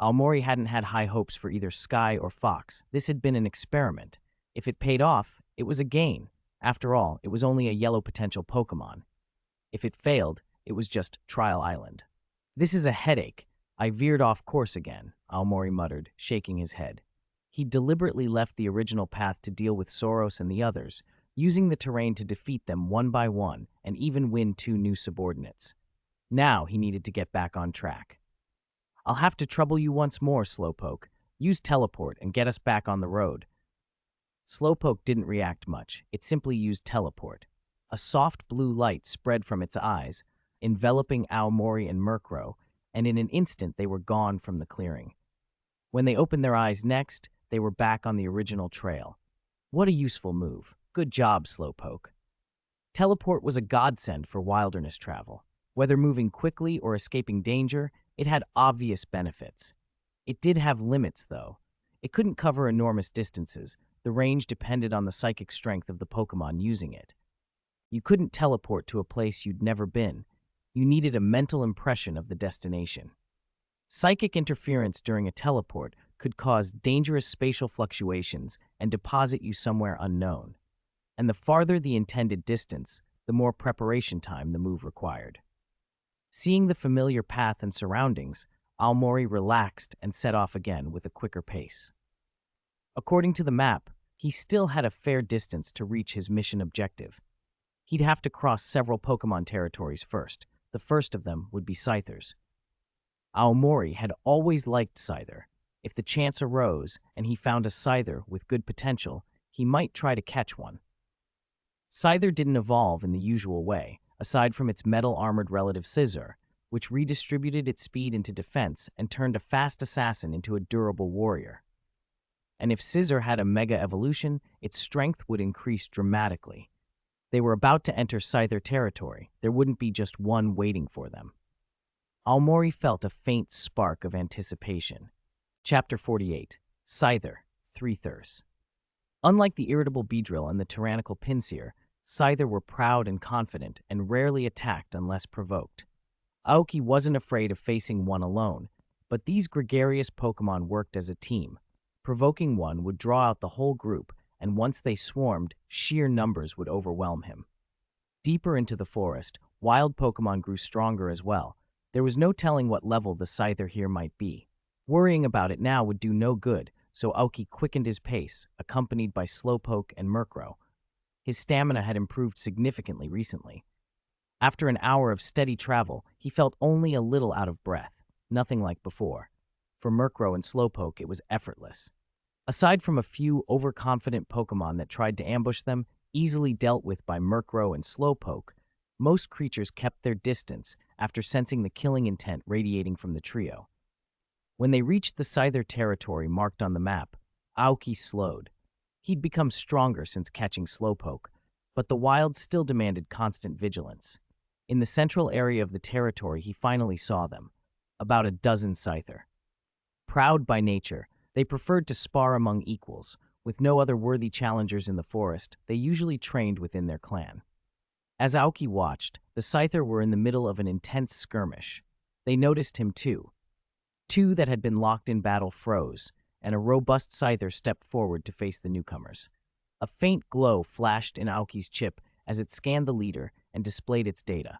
Aomori hadn't had high hopes for either Sky or Fox. This had been an experiment. If it paid off, it was a gain. After all, it was only a yellow potential Pokémon. If it failed, it was just Trial Island. This is a headache. I veered off course again, Aomori muttered, shaking his head. He deliberately left the original path to deal with Soros and the others, using the terrain to defeat them one by one and even win 2 new subordinates. Now he needed to get back on track. I'll have to trouble you once more, Slowpoke. Use teleport and get us back on the road. Slowpoke didn't react much. It simply used teleport. A soft blue light spread from its eyes, enveloping Aomori and Murkrow, and in an instant they were gone from the clearing. When they opened their eyes next, they were back on the original trail. What a useful move. Good job, Slowpoke. Teleport was a godsend for wilderness travel. Whether moving quickly or escaping danger, it had obvious benefits. It did have limits, though. It couldn't cover enormous distances. The range depended on the psychic strength of the Pokémon using it. You couldn't teleport to a place you'd never been. You needed a mental impression of the destination. Psychic interference during a teleport could cause dangerous spatial fluctuations and deposit you somewhere unknown. And the farther the intended distance, the more preparation time the move required. Seeing the familiar path and surroundings, Aomori relaxed and set off again with a quicker pace. According to the map, he still had a fair distance to reach his mission objective. He'd have to cross several Pokémon territories first. The first of them would be Scythers. Aomori had always liked Scyther. If the chance arose and he found a Scyther with good potential, he might try to catch one. Scyther didn't evolve in the usual way, aside from its metal-armored relative Scizor, which redistributed its speed into defense and turned a fast assassin into a durable warrior. And if Scizor had a mega evolution, its strength would increase dramatically. They were about to enter Scyther territory. There wouldn't be just one waiting for them. Aomori felt a faint spark of anticipation. Chapter 48. Scyther, Threethers. Unlike the irritable Beedrill and the tyrannical Pinsir, Scyther were proud and confident and rarely attacked unless provoked. Aoki wasn't afraid of facing one alone, but these gregarious Pokémon worked as a team. Provoking one would draw out the whole group, and once they swarmed, sheer numbers would overwhelm him. Deeper into the forest, wild Pokémon grew stronger as well. There was no telling what level the Scyther here might be. Worrying about it now would do no good, so Aoki quickened his pace, accompanied by Slowpoke and Murkrow. His stamina had improved significantly recently. After an hour of steady travel, he felt only a little out of breath, nothing like before. For Murkrow and Slowpoke, it was effortless. Aside from a few overconfident Pokémon that tried to ambush them, easily dealt with by Murkrow and Slowpoke, most creatures kept their distance after sensing the killing intent radiating from the trio. When they reached the Scyther territory marked on the map, Aoki slowed. He'd become stronger since catching Slowpoke, but the wild still demanded constant vigilance. In the central area of the territory, he finally saw them, about a dozen Scyther. Proud by nature, they preferred to spar among equals. With no other worthy challengers in the forest, they usually trained within their clan. As Aoki watched, the Scyther were in the middle of an intense skirmish. They noticed him too. Two that had been locked in battle froze, and a robust Scyther stepped forward to face the newcomers. A faint glow flashed in Aoki's chip as it scanned the leader and displayed its data.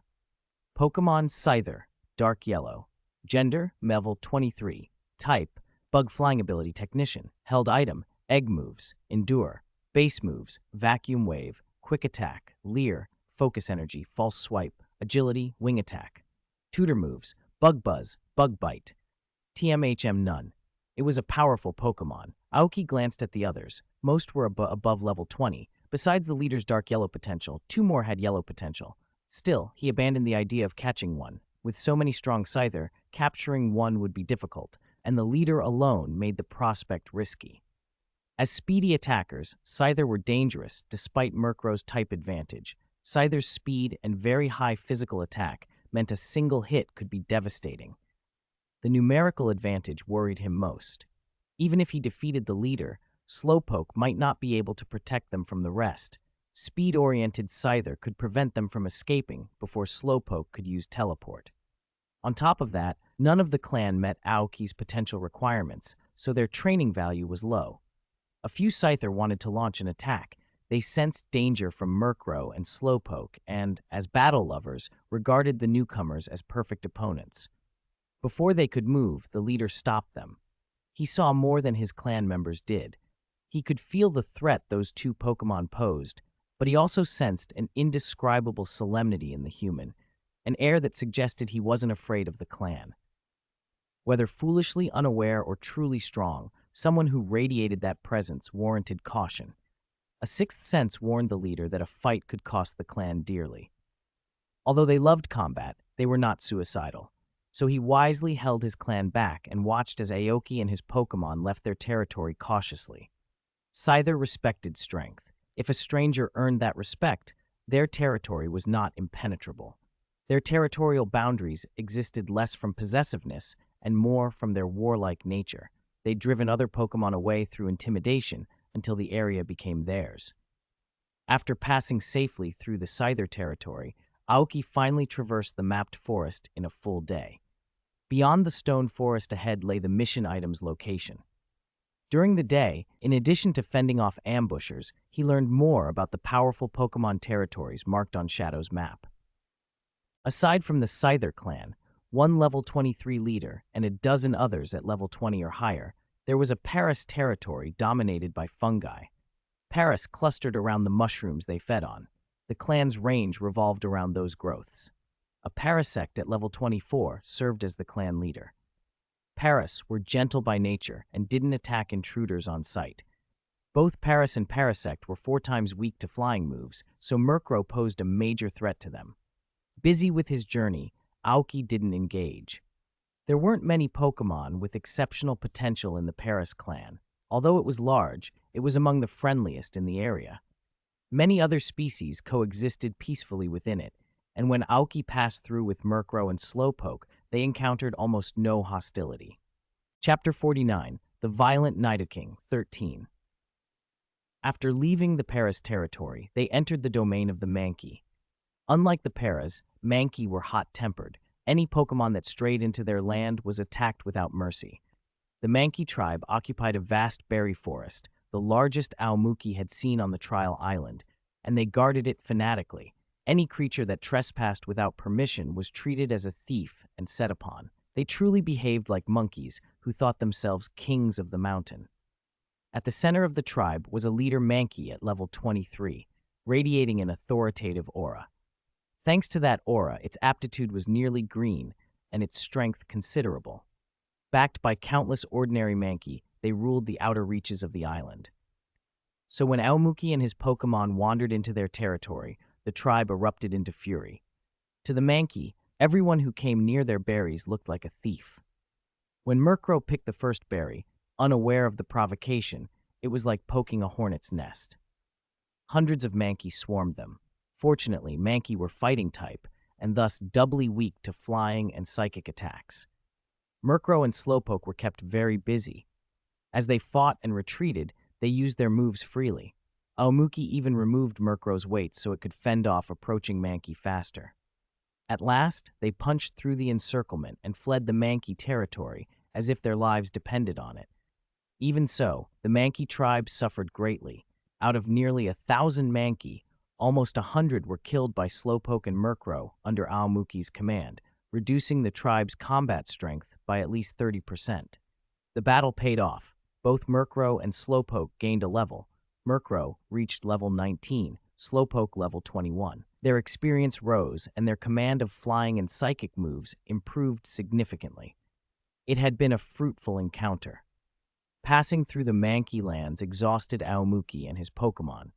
Pokemon Scyther, dark yellow. Gender, Level 23. Type, bug flying ability technician. Held item, egg moves. Endure. Base moves, vacuum wave, quick attack, leer, focus energy, false swipe, agility, wing attack. Tutor moves, bug buzz, bug bite. TMHM none. It was a powerful Pokemon. Aoki glanced at the others. Most were above level 20. Besides the leader's dark yellow potential, two more had yellow potential. Still, he abandoned the idea of catching one. With so many strong Scyther, capturing one would be difficult, and the leader alone made the prospect risky. As speedy attackers, Scyther were dangerous despite Murkrow's type advantage. Scyther's speed and very high physical attack meant a single hit could be devastating. The numerical advantage worried him most. Even if he defeated the leader, Slowpoke might not be able to protect them from the rest. Speed-oriented Scyther could prevent them from escaping before Slowpoke could use teleport. On top of that, none of the clan met Aoki's potential requirements, so their training value was low. A few Scyther wanted to launch an attack. They sensed danger from Murkrow and Slowpoke and, as battle lovers, regarded the newcomers as perfect opponents. Before they could move, the leader stopped them. He saw more than his clan members did. He could feel the threat those two Pokemon posed, but he also sensed an indescribable solemnity in the human, an air that suggested he wasn't afraid of the clan. Whether foolishly unaware or truly strong, someone who radiated that presence warranted caution. A sixth sense warned the leader that a fight could cost the clan dearly. Although they loved combat, they were not suicidal. So he wisely held his clan back and watched as Aoki and his Pokemon left their territory cautiously. Scyther respected strength. If a stranger earned that respect, their territory was not impenetrable. Their territorial boundaries existed less from possessiveness and more from their warlike nature. They'd driven other Pokemon away through intimidation until the area became theirs. After passing safely through the Scyther territory, Aoki finally traversed the mapped forest in a full day. Beyond the stone forest ahead lay the mission item's location. During the day, in addition to fending off ambushers, he learned more about the powerful Pokemon territories marked on Shadow's map. Aside from the Scyther clan, one level 23 leader, and a dozen others at level 20 or higher, there was a Paras territory dominated by fungi. Paras clustered around the mushrooms they fed on. The clan's range revolved around those growths. A Parasect at level 24 served as the clan leader. Paras were gentle by nature and didn't attack intruders on sight. Both Paras and Parasect were 4 times weak to flying moves, so Murkrow posed a major threat to them. Busy with his journey, Aoki didn't engage. There weren't many Pokemon with exceptional potential in the Paras clan. Although it was large, it was among the friendliest in the area. Many other species coexisted peacefully within it, and when Aoki passed through with Murkrow and Slowpoke, they encountered almost no hostility. Chapter 49, The Violent Nidoking, 13. After leaving the Paras territory, they entered the domain of the Mankey. Unlike the Paras, Mankey were hot-tempered. Any Pokemon that strayed into their land was attacked without mercy. The Mankey tribe occupied a vast berry forest, the largest Aomuki had seen on the trial island, and they guarded it fanatically. Any creature that trespassed without permission was treated as a thief and set upon. They truly behaved like monkeys who thought themselves kings of the mountain. At the center of the tribe was a leader Mankey at level 23, radiating an authoritative aura. Thanks to that aura, its aptitude was nearly green and its strength considerable. Backed by countless ordinary Mankey, they ruled the outer reaches of the island. So when Aomuki and his Pokemon wandered into their territory, the tribe erupted into fury. To the Mankey, everyone who came near their berries looked like a thief. When Murkrow picked the first berry, unaware of the provocation, It was like poking a hornet's nest. Hundreds of Mankey swarmed them. Fortunately, Mankey were fighting type, and thus doubly weak to flying and psychic attacks. Murkrow and Slowpoke were kept very busy. As they fought and retreated, they used their moves freely. Aomuki even removed Murkrow's weight so it could fend off approaching Mankey faster. At last, they punched through the encirclement and fled the Mankey territory as if their lives depended on it. Even so, the Mankey tribe suffered greatly. Out of nearly 1,000 Mankey, almost 100 were killed by Slowpoke and Murkrow under Aomuki's command, reducing the tribe's combat strength by at least 30%. The battle paid off. Both Murkrow and Slowpoke gained a level. Murkrow reached level 19, Slowpoke level 21. Their experience rose, and their command of flying and psychic moves improved significantly. It had been a fruitful encounter. Passing through the Mankey lands exhausted Aomuki and his Pokémon.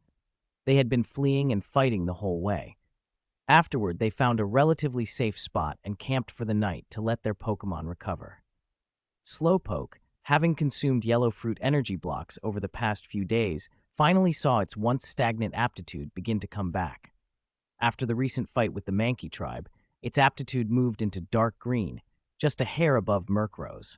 They had been fleeing and fighting the whole way. Afterward, they found a relatively safe spot and camped for the night to let their Pokémon recover. Slowpoke, having consumed yellow fruit energy blocks over the past few days, finally saw its once stagnant aptitude begin to come back. After the recent fight with the Mankey tribe, its aptitude moved into dark green, just a hair above Murkrow's.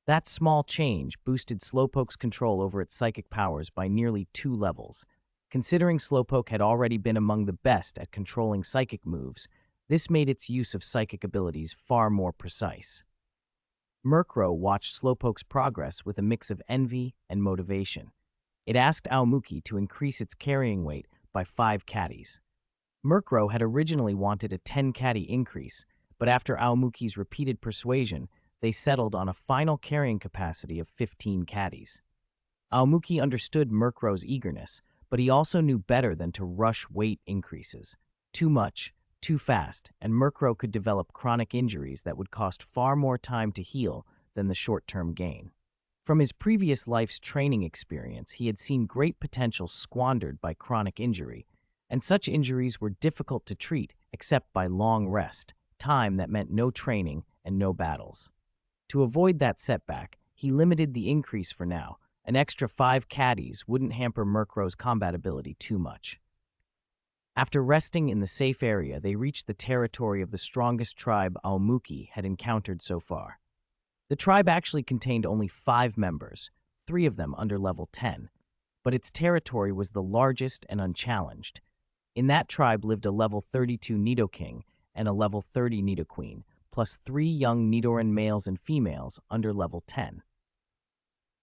That small change boosted Slowpoke's control over its psychic powers by nearly 2 levels. Considering Slowpoke had already been among the best at controlling psychic moves, this made its use of psychic abilities far more precise. Murkrow watched Slowpoke's progress with a mix of envy and motivation. It asked Aomuki to increase its carrying weight by 5 caddies. Murkrow had originally wanted a 10 caddy increase, but after Aomuki's repeated persuasion, they settled on a final carrying capacity of 15 caddies. Aomuki understood Murkrow's eagerness, but he also knew better than to rush weight increases. Too much, too fast, and Murkrow could develop chronic injuries that would cost far more time to heal than the short-term gain. From his previous life's training experience, he had seen great potential squandered by chronic injury, and such injuries were difficult to treat except by long rest, time that meant no training and no battles. To avoid that setback, he limited the increase for now. An extra 5 caddies wouldn't hamper Murkrow's combat ability too much. After resting in the safe area, they reached the territory of the strongest tribe Aomuki had encountered so far. The tribe actually contained only 5 members, 3 of them under level 10, but its territory was the largest and unchallenged. In that tribe lived a level 32 Nidoking and a level 30 Nidoqueen, plus 3 young Nidoran males and females under level 10.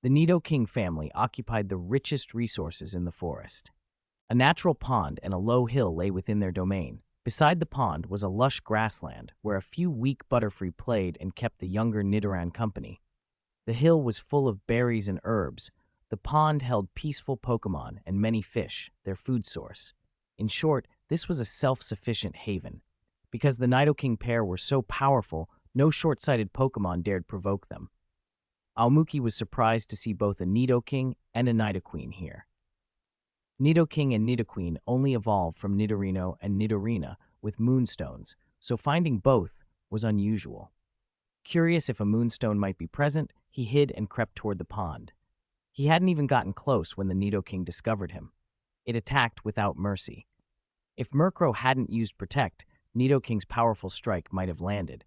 The Nidoking family occupied the richest resources in the forest. A natural pond and a low hill lay within their domain. Beside the pond was a lush grassland where a few weak Butterfree played and kept the younger Nidoran company. The hill was full of berries and herbs. The pond held peaceful Pokémon and many fish, their food source. In short, this was a self-sufficient haven. Because the Nidoking pair were so powerful, no short-sighted Pokémon dared provoke them. Aomuki was surprised to see both a Nidoking and a Nidoqueen here. Nidoking and Nidoqueen only evolved from Nidorino and Nidorina with moonstones, so finding both was unusual. Curious if a moonstone might be present, he hid and crept toward the pond. He hadn't even gotten close when the Nidoking discovered him. It attacked without mercy. If Murkrow hadn't used Protect, Nidoking's powerful strike might have landed.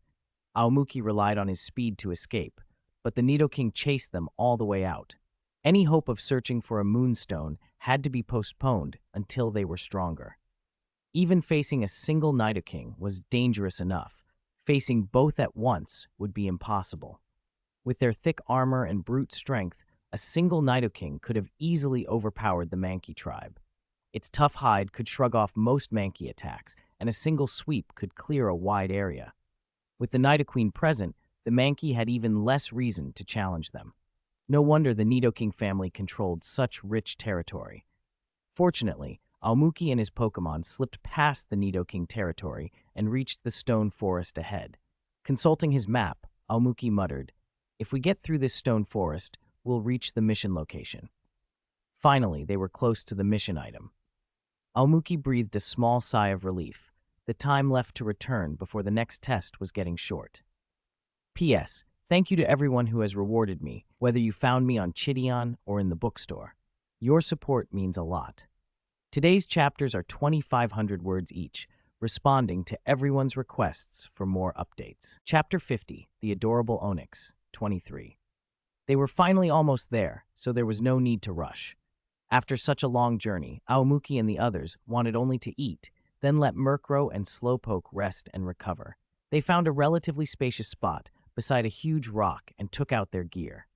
Aomuki relied on his speed to escape, but the Nidoking chased them all the way out. Any hope of searching for a moonstone had to be postponed until they were stronger. Even facing a single Nidoking was dangerous enough. Facing both at once would be impossible. With their thick armor and brute strength, a single Nidoking could have easily overpowered the Mankey tribe. Its tough hide could shrug off most Mankey attacks, and a single sweep could clear a wide area. With the Nidoqueen present, the Mankey had even less reason to challenge them. No wonder the Nidoking family controlled such rich territory. Fortunately, Aomuki and his Pokémon slipped past the Nidoking territory and reached the stone forest ahead. Consulting his map, Aomuki muttered, "If we get through this stone forest, we'll reach the mission location." Finally, they were close to the mission item. Aomuki breathed a small sigh of relief. The time left to return before the next test was getting short. P.S. Thank you to everyone who has rewarded me, whether you found me on Chidion or in the bookstore. Your support means a lot. Today's chapters are 2,500 words each, responding to everyone's requests for more updates. Chapter 50, The Adorable Onyx, 23. They were finally almost there, so there was no need to rush. After such a long journey, Aomuki and the others wanted only to eat, then let Murkrow and Slowpoke rest and recover. They found a relatively spacious spot beside a huge rock and took out their gear.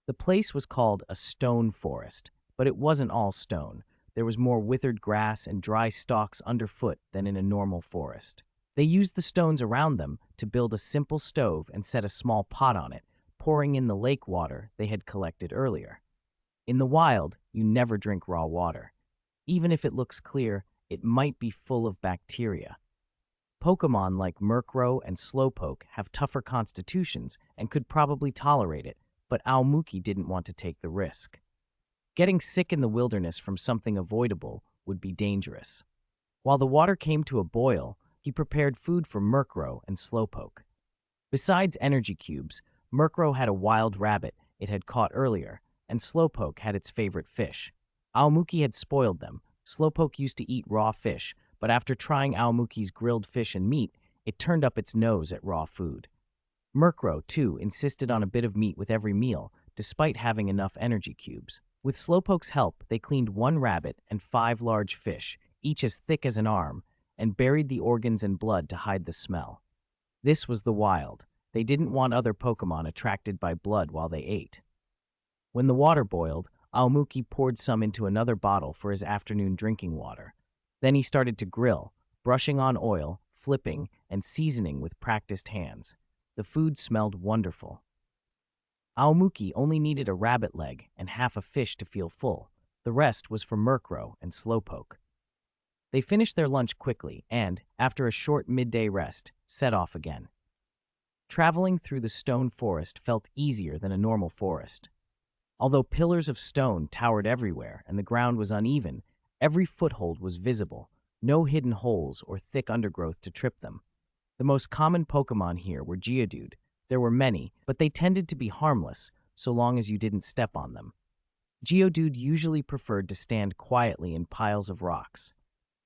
The place was called a stone forest, but it wasn't all stone. There was more withered grass and dry stalks underfoot than in a normal forest. They used the stones around them to build a simple stove and set a small pot on it, pouring in the lake water they had collected earlier. In the wild, you never drink raw water. Even if it looks clear, it might be full of bacteria. Pokemon like Murkrow and Slowpoke have tougher constitutions and could probably tolerate it, but Aomuki didn't want to take the risk. Getting sick in the wilderness from something avoidable would be dangerous. While the water came to a boil, he prepared food for Murkrow and Slowpoke. Besides energy cubes, Murkrow had a wild rabbit it had caught earlier, and Slowpoke had its favorite fish. Aomuki had spoiled them. Slowpoke used to eat raw fish, but after trying Aomuki's grilled fish and meat, it turned up its nose at raw food. Murkrow, too, insisted on a bit of meat with every meal, despite having enough energy cubes. With Slowpoke's help, they cleaned 1 rabbit and 5 large fish, each as thick as an arm, and buried the organs and blood to hide the smell. This was the wild. They didn't want other Pokemon attracted by blood while they ate. When the water boiled, Aomuki poured some into another bottle for his afternoon drinking water. Then he started to grill, brushing on oil, flipping, and seasoning with practiced hands. The food smelled wonderful. Aomuki only needed a rabbit leg and half a fish to feel full. The rest was for Murkrow and Slowpoke. They finished their lunch quickly and, after a short midday rest, set off again. Traveling through the stone forest felt easier than a normal forest. Although pillars of stone towered everywhere and the ground was uneven, every foothold was visible, no hidden holes or thick undergrowth to trip them. The most common Pokemon here were Geodude. There were many, but they tended to be harmless so long as you didn't step on them. Geodude usually preferred to stand quietly in piles of rocks.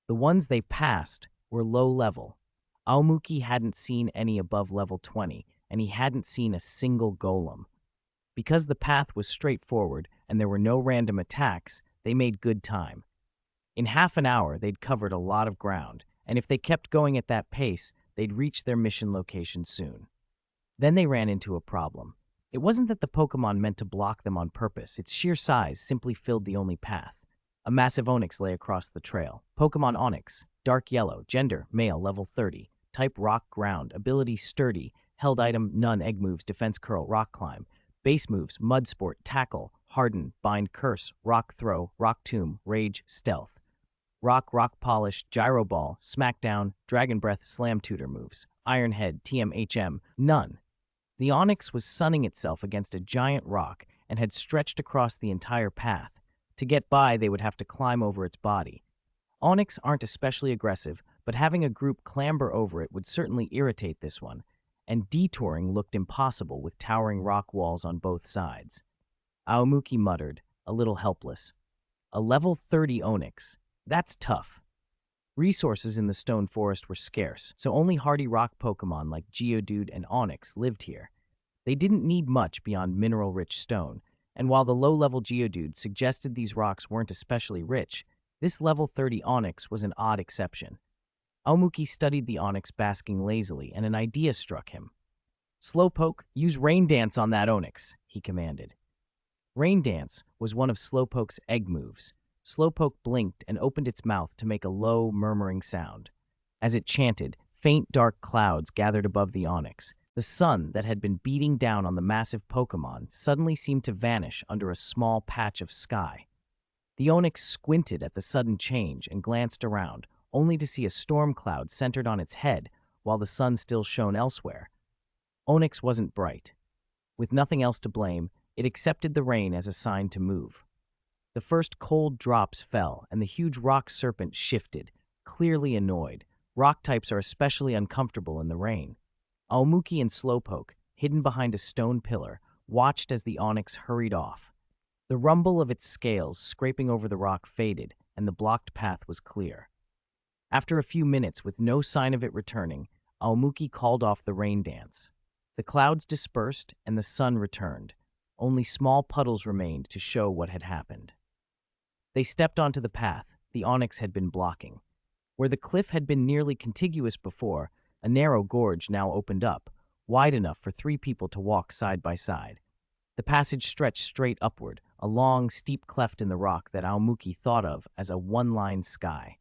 The ones they passed were low level. Aomuki hadn't seen any above level 20, and he hadn't seen a single golem. Because the path was straightforward and there were no random attacks, they made good time. In half an hour, they'd covered a lot of ground, and if they kept going at that pace, they'd reach their mission location soon. Then they ran into a problem. It wasn't that the Pokemon meant to block them on purpose. Its sheer size simply filled the only path. A massive Onix lay across the trail. Pokemon Onix, dark yellow, gender, male, level 30, type rock ground, ability sturdy, held item none, egg moves, defense curl, rock climb, base moves, mud sport, tackle, harden, bind, curse, rock throw, rock tomb, rage, stealth. Rock polish, gyro ball, smackdown, dragon breath, slam tutor moves, iron head, TMHM, none. The Onix was sunning itself against a giant rock and had stretched across the entire path. To get by, they would have to climb over its body. Onix aren't especially aggressive, but having a group clamber over it would certainly irritate this one, and detouring looked impossible with towering rock walls on both sides. Aomuki muttered, a little helpless. A level 30 Onix. That's tough. Resources in the stone forest were scarce, so only hardy rock Pokemon like Geodude and Onix lived here. They didn't need much beyond mineral-rich stone, and while the low-level Geodude suggested these rocks weren't especially rich, this level 30 Onix was an odd exception. Aomuki studied the Onix basking lazily, and an idea struck him. Slowpoke, use Rain Dance on that Onix, he commanded. Rain Dance was one of Slowpoke's egg moves. Slowpoke blinked and opened its mouth to make a low, murmuring sound. As it chanted, faint dark clouds gathered above the Onix. The sun that had been beating down on the massive Pokemon suddenly seemed to vanish under a small patch of sky. The Onix squinted at the sudden change and glanced around, only to see a storm cloud centered on its head while the sun still shone elsewhere. Onix wasn't bright. With nothing else to blame, it accepted the rain as a sign to move. The first cold drops fell, and the huge rock serpent shifted, clearly annoyed. Rock types are especially uncomfortable in the rain. Aomuki and Slowpoke hidden behind a stone pillar, watched as the onyx hurried off. The rumble of its scales scraping over the rock faded, and the blocked path was clear. After a few minutes, with no sign of it returning, Aomuki called off the rain dance. The clouds dispersed, and the sun returned. Only small puddles remained to show what had happened. They stepped onto the path the onyx had been blocking. Where the cliff had been nearly contiguous before, a narrow gorge now opened up, wide enough for 3 people to walk side by side. The passage stretched straight upward, a long, steep cleft in the rock that Aomuki thought of as a one-line sky.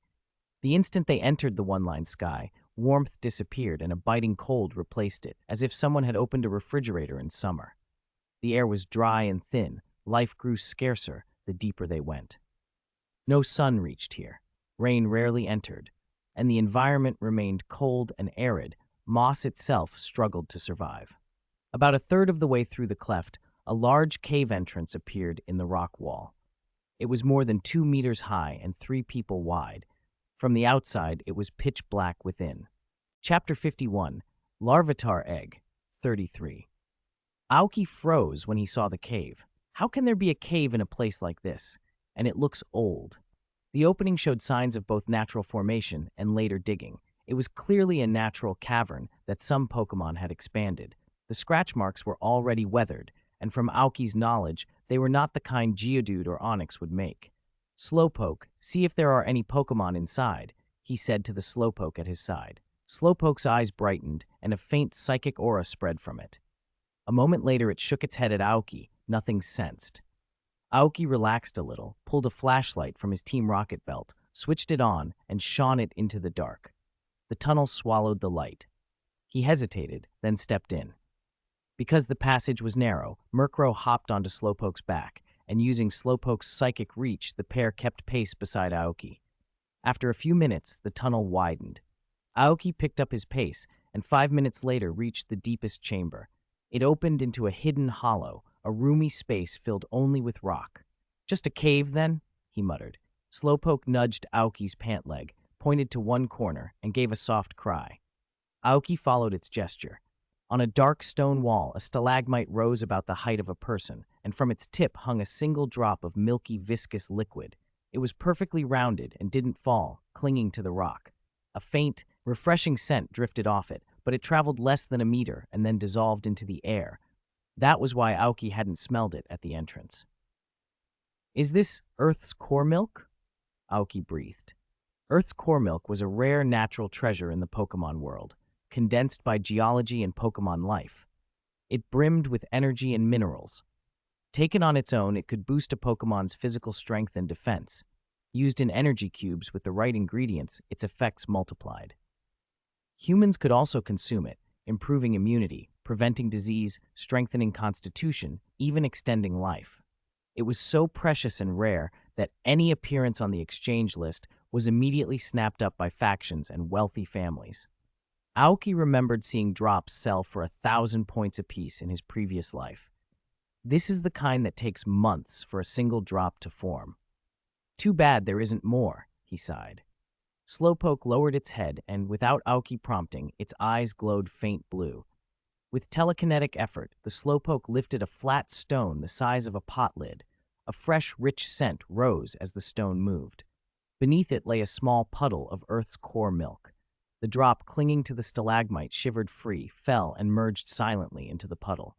The instant they entered the one-line sky, warmth disappeared and a biting cold replaced it, as if someone had opened a refrigerator in summer. The air was dry and thin, life grew scarcer the deeper they went. No sun reached here, rain rarely entered, and the environment remained cold and arid. Moss itself struggled to survive. About a third of the way through the cleft, a large cave entrance appeared in the rock wall. It was more than 2 meters high and 3 people wide. From the outside, it was pitch black within. Chapter 51, Larvitar Egg, 33. Aoki froze when he saw the cave. How can there be a cave in a place like this? And it looks old. The opening showed signs of both natural formation and later digging. It was clearly a natural cavern that some Pokemon had expanded. The scratch marks were already weathered, and from Aoki's knowledge, they were not the kind Geodude or Onix would make. Slowpoke, see if there are any Pokemon inside, he said to the Slowpoke at his side. Slowpoke's eyes brightened, and a faint psychic aura spread from it. A moment later, it shook its head at Aoki, nothing sensed. Aoki relaxed a little, pulled a flashlight from his Team Rocket belt, switched it on, and shone it into the dark. The tunnel swallowed the light. He hesitated, then stepped in. Because the passage was narrow, Murkrow hopped onto Slowpoke's back, and using Slowpoke's psychic reach, the pair kept pace beside Aoki. After a few minutes, the tunnel widened. Aoki picked up his pace, and 5 minutes later reached the deepest chamber. It opened into a hidden hollow, a roomy space filled only with rock. Just a cave, then? He muttered. Slowpoke nudged Aoki's pant leg, pointed to one corner, and gave a soft cry. Aoki followed its gesture. On a dark stone wall, a stalagmite rose about the height of a person, and from its tip hung a single drop of milky, viscous liquid. It was perfectly rounded and didn't fall, clinging to the rock. A faint, refreshing scent drifted off it, but it traveled less than a meter and then dissolved into the air. That was why Aoki hadn't smelled it at the entrance. Is this Earth's core milk? Aoki breathed. Earth's core milk was a rare natural treasure in the Pokemon world, condensed by geology and Pokemon life. It brimmed with energy and minerals. Taken on its own, it could boost a Pokemon's physical strength and defense. Used in energy cubes with the right ingredients, its effects multiplied. Humans could also consume it, improving immunity, preventing disease, strengthening constitution, even extending life. It was so precious and rare that any appearance on the exchange list was immediately snapped up by factions and wealthy families. Aoki remembered seeing drops sell for 1,000 points apiece in his previous life. This is the kind that takes months for a single drop to form. Too bad there isn't more, he sighed. Slowpoke lowered its head, and without Aoki prompting, its eyes glowed faint blue. With telekinetic effort, the Slowpoke lifted a flat stone the size of a pot lid. A fresh, rich scent rose as the stone moved. Beneath it lay a small puddle of Earth's core milk. The drop clinging to the stalagmite shivered free, fell, and merged silently into the puddle.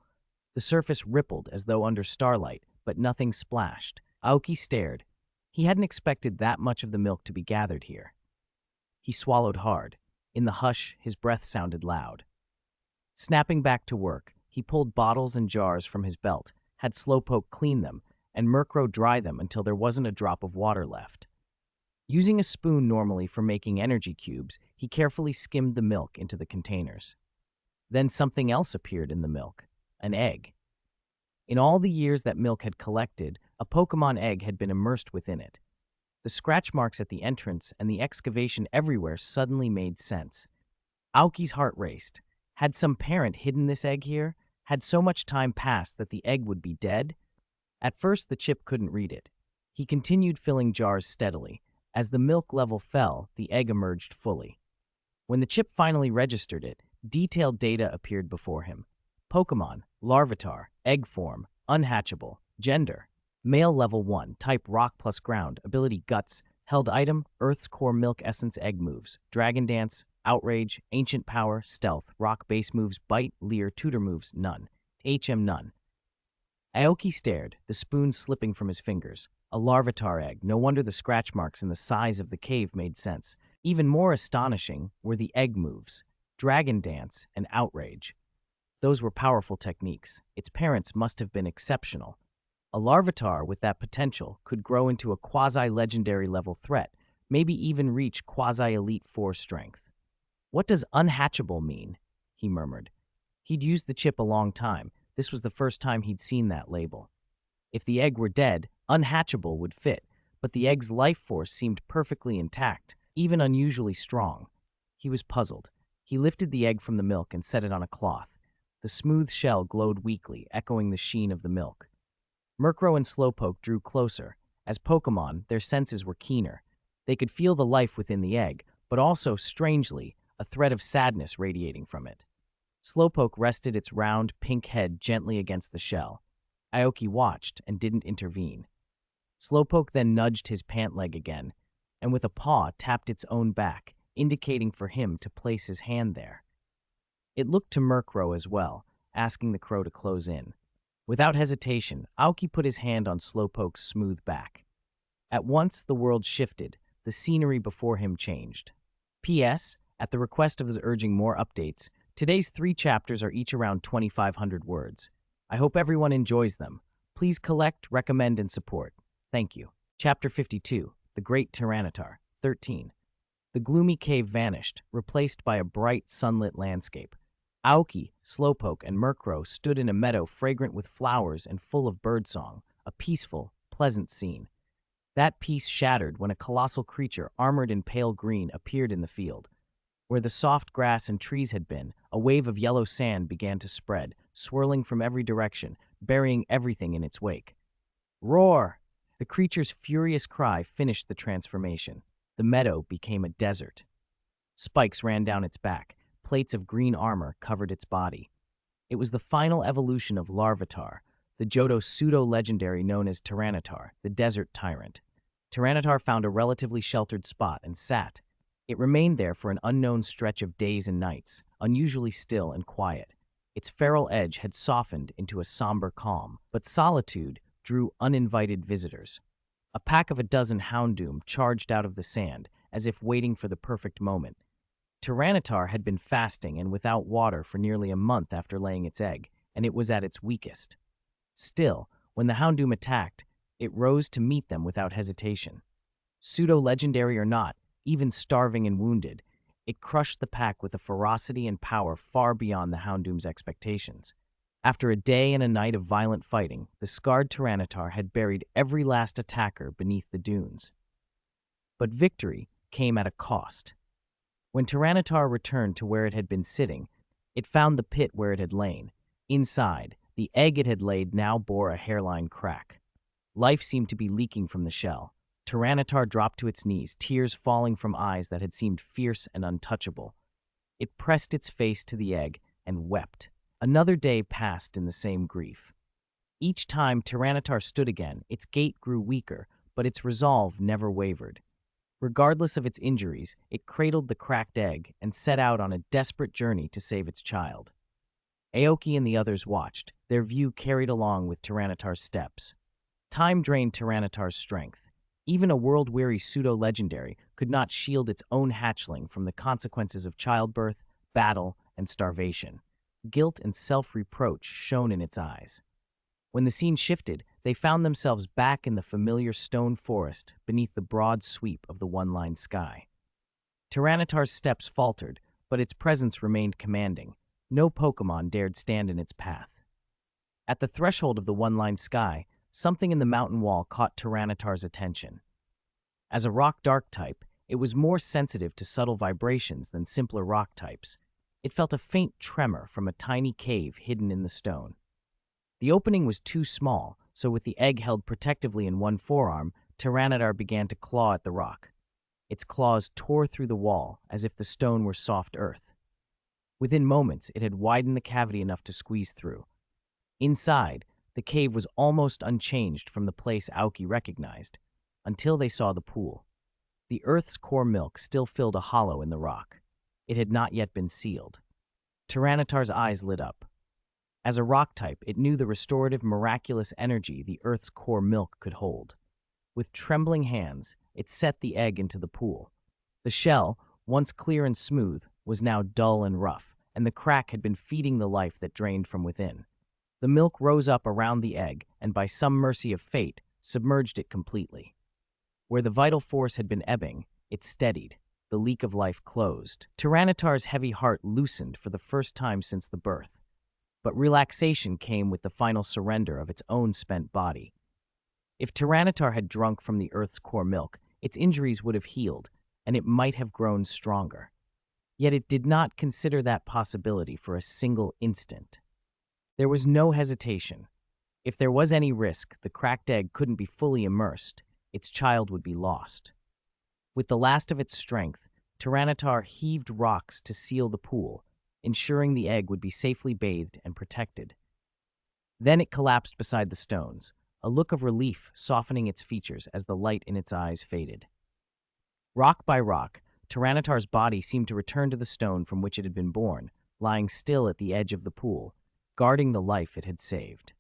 The surface rippled as though under starlight, but nothing splashed. Aoki stared. He hadn't expected that much of the milk to be gathered here. He swallowed hard. In the hush, his breath sounded loud. Snapping back to work, he pulled bottles and jars from his belt, had Slowpoke clean them, and Murkrow dry them until there wasn't a drop of water left. Using a spoon normally for making energy cubes, he carefully skimmed the milk into the containers. Then something else appeared in the milk, an egg. In all the years that milk had collected, a Pokemon egg had been immersed within it. The scratch marks at the entrance and the excavation everywhere suddenly made sense. Aoki's heart raced. Had some parent hidden this egg here? Had so much time passed that the egg would be dead? At first, the chip couldn't read it. He continued filling jars steadily. As the milk level fell, the egg emerged fully. When the chip finally registered it, detailed data appeared before him. Pokemon, Larvitar, Egg Form, Unhatchable, Gender, Male Level 1, Type Rock plus Ground, Ability Guts, Held Item, Earth's Core Milk Essence Egg Moves, Dragon Dance, Outrage, Ancient Power, Stealth, Rock Base Moves, Bite, Leer, Tutor Moves, None. HM None. Aoki stared, the spoon slipping from his fingers. A Larvitar egg, no wonder the scratch marks and the size of the cave made sense. Even more astonishing were the egg moves, Dragon Dance and Outrage. Those were powerful techniques. Its parents must have been exceptional. A Larvitar with that potential could grow into a quasi-legendary level threat, maybe even reach quasi-elite 4 strength. What does unhatchable mean? He murmured. He'd used the chip a long time. This was the first time he'd seen that label. If the egg were dead, unhatchable would fit, but the egg's life force seemed perfectly intact, even unusually strong. He was puzzled. He lifted the egg from the milk and set it on a cloth. The smooth shell glowed weakly, echoing the sheen of the milk. Murkrow and Slowpoke drew closer. As Pokemon, their senses were keener. They could feel the life within the egg, but also, strangely, a thread of sadness radiating from it. Slowpoke rested its round, pink head gently against the shell. Aoki watched and didn't intervene. Slowpoke then nudged his pant leg again, and with a paw tapped its own back, indicating for him to place his hand there. It looked to Murkrow as well, asking the crow to close in. Without hesitation, Aoki put his hand on Slowpoke's smooth back. At once, the world shifted. The scenery before him changed. P.S. At the request of those urging more updates, today's 3 chapters are each around 2,500 words. I hope everyone enjoys them. Please collect, recommend, and support. Thank you. Chapter 52, The Great Tyranitar, 13. The gloomy cave vanished, replaced by a bright, sunlit landscape. Aoki, Slowpoke, and Murkrow stood in a meadow fragrant with flowers and full of birdsong, a peaceful, pleasant scene. That peace shattered when a colossal creature armored in pale green appeared in the field. Where the soft grass and trees had been, a wave of yellow sand began to spread, swirling from every direction, burying everything in its wake. Roar! The creature's furious cry finished the transformation. The meadow became a desert. Spikes ran down its back. Plates of green armor covered its body. It was the final evolution of Larvitar, the Johto pseudo-legendary known as Tyranitar, the desert tyrant. Tyranitar found a relatively sheltered spot and sat. It remained there for an unknown stretch of days and nights, unusually still and quiet. Its feral edge had softened into a somber calm, but solitude drew uninvited visitors. A pack of a dozen Houndoom charged out of the sand, as if waiting for the perfect moment. Tyranitar had been fasting and without water for nearly a month after laying its egg, and it was at its weakest. Still, when the Houndoom attacked, it rose to meet them without hesitation. Pseudo-legendary or not, even starving and wounded, it crushed the pack with a ferocity and power far beyond the Houndoom's expectations. After a day and a night of violent fighting, the scarred Tyranitar had buried every last attacker beneath the dunes. But victory came at a cost. When Tyranitar returned to where it had been sitting, it found the pit where it had lain. Inside, the egg it had laid now bore a hairline crack. Life seemed to be leaking from the shell. Tyranitar dropped to its knees, tears falling from eyes that had seemed fierce and untouchable. It pressed its face to the egg and wept. Another day passed in the same grief. Each time Tyranitar stood again, its gait grew weaker, but its resolve never wavered. Regardless of its injuries, it cradled the cracked egg and set out on a desperate journey to save its child. Aoki and the others watched, their view carried along with Tyranitar's steps. Time drained Tyranitar's strength. Even a world-weary pseudo-legendary could not shield its own hatchling from the consequences of childbirth, battle, and starvation. Guilt and self-reproach shone in its eyes. When the scene shifted, they found themselves back in the familiar stone forest beneath the broad sweep of the one-line sky. Tyranitar's steps faltered, but its presence remained commanding. No Pokemon dared stand in its path. At the threshold of the one-line sky, something in the mountain wall caught Tyranitar's attention. As a rock dark type, it was more sensitive to subtle vibrations than simpler rock types. It felt a faint tremor from a tiny cave hidden in the stone. The opening was too small, so with the egg held protectively in one forearm, Tyranitar began to claw at the rock. Its claws tore through the wall as if the stone were soft earth. Within moments, it had widened the cavity enough to squeeze through. Inside, the cave was almost unchanged from the place Aoki recognized, until they saw the pool. The Earth's core milk still filled a hollow in the rock. It had not yet been sealed. Tyranitar's eyes lit up. As a rock type, it knew the restorative, miraculous energy the Earth's core milk could hold. With trembling hands, it set the egg into the pool. The shell, once clear and smooth, was now dull and rough, and the crack had been feeding the life that drained from within. The milk rose up around the egg, and by some mercy of fate, submerged it completely. Where the vital force had been ebbing, it steadied. The leak of life closed. Tyranitar's heavy heart loosened for the first time since the birth. But relaxation came with the final surrender of its own spent body. If Tyranitar had drunk from the Earth's core milk, its injuries would have healed, and it might have grown stronger. Yet it did not consider that possibility for a single instant. There was no hesitation. If there was any risk the cracked egg couldn't be fully immersed, its child would be lost. With the last of its strength, Tyranitar heaved rocks to seal the pool, ensuring the egg would be safely bathed and protected. Then it collapsed beside the stones, a look of relief softening its features as the light in its eyes faded. Rock by rock, Tyranitar's body seemed to return to the stone from which it had been born, lying still at the edge of the pool, guarding the life it had saved.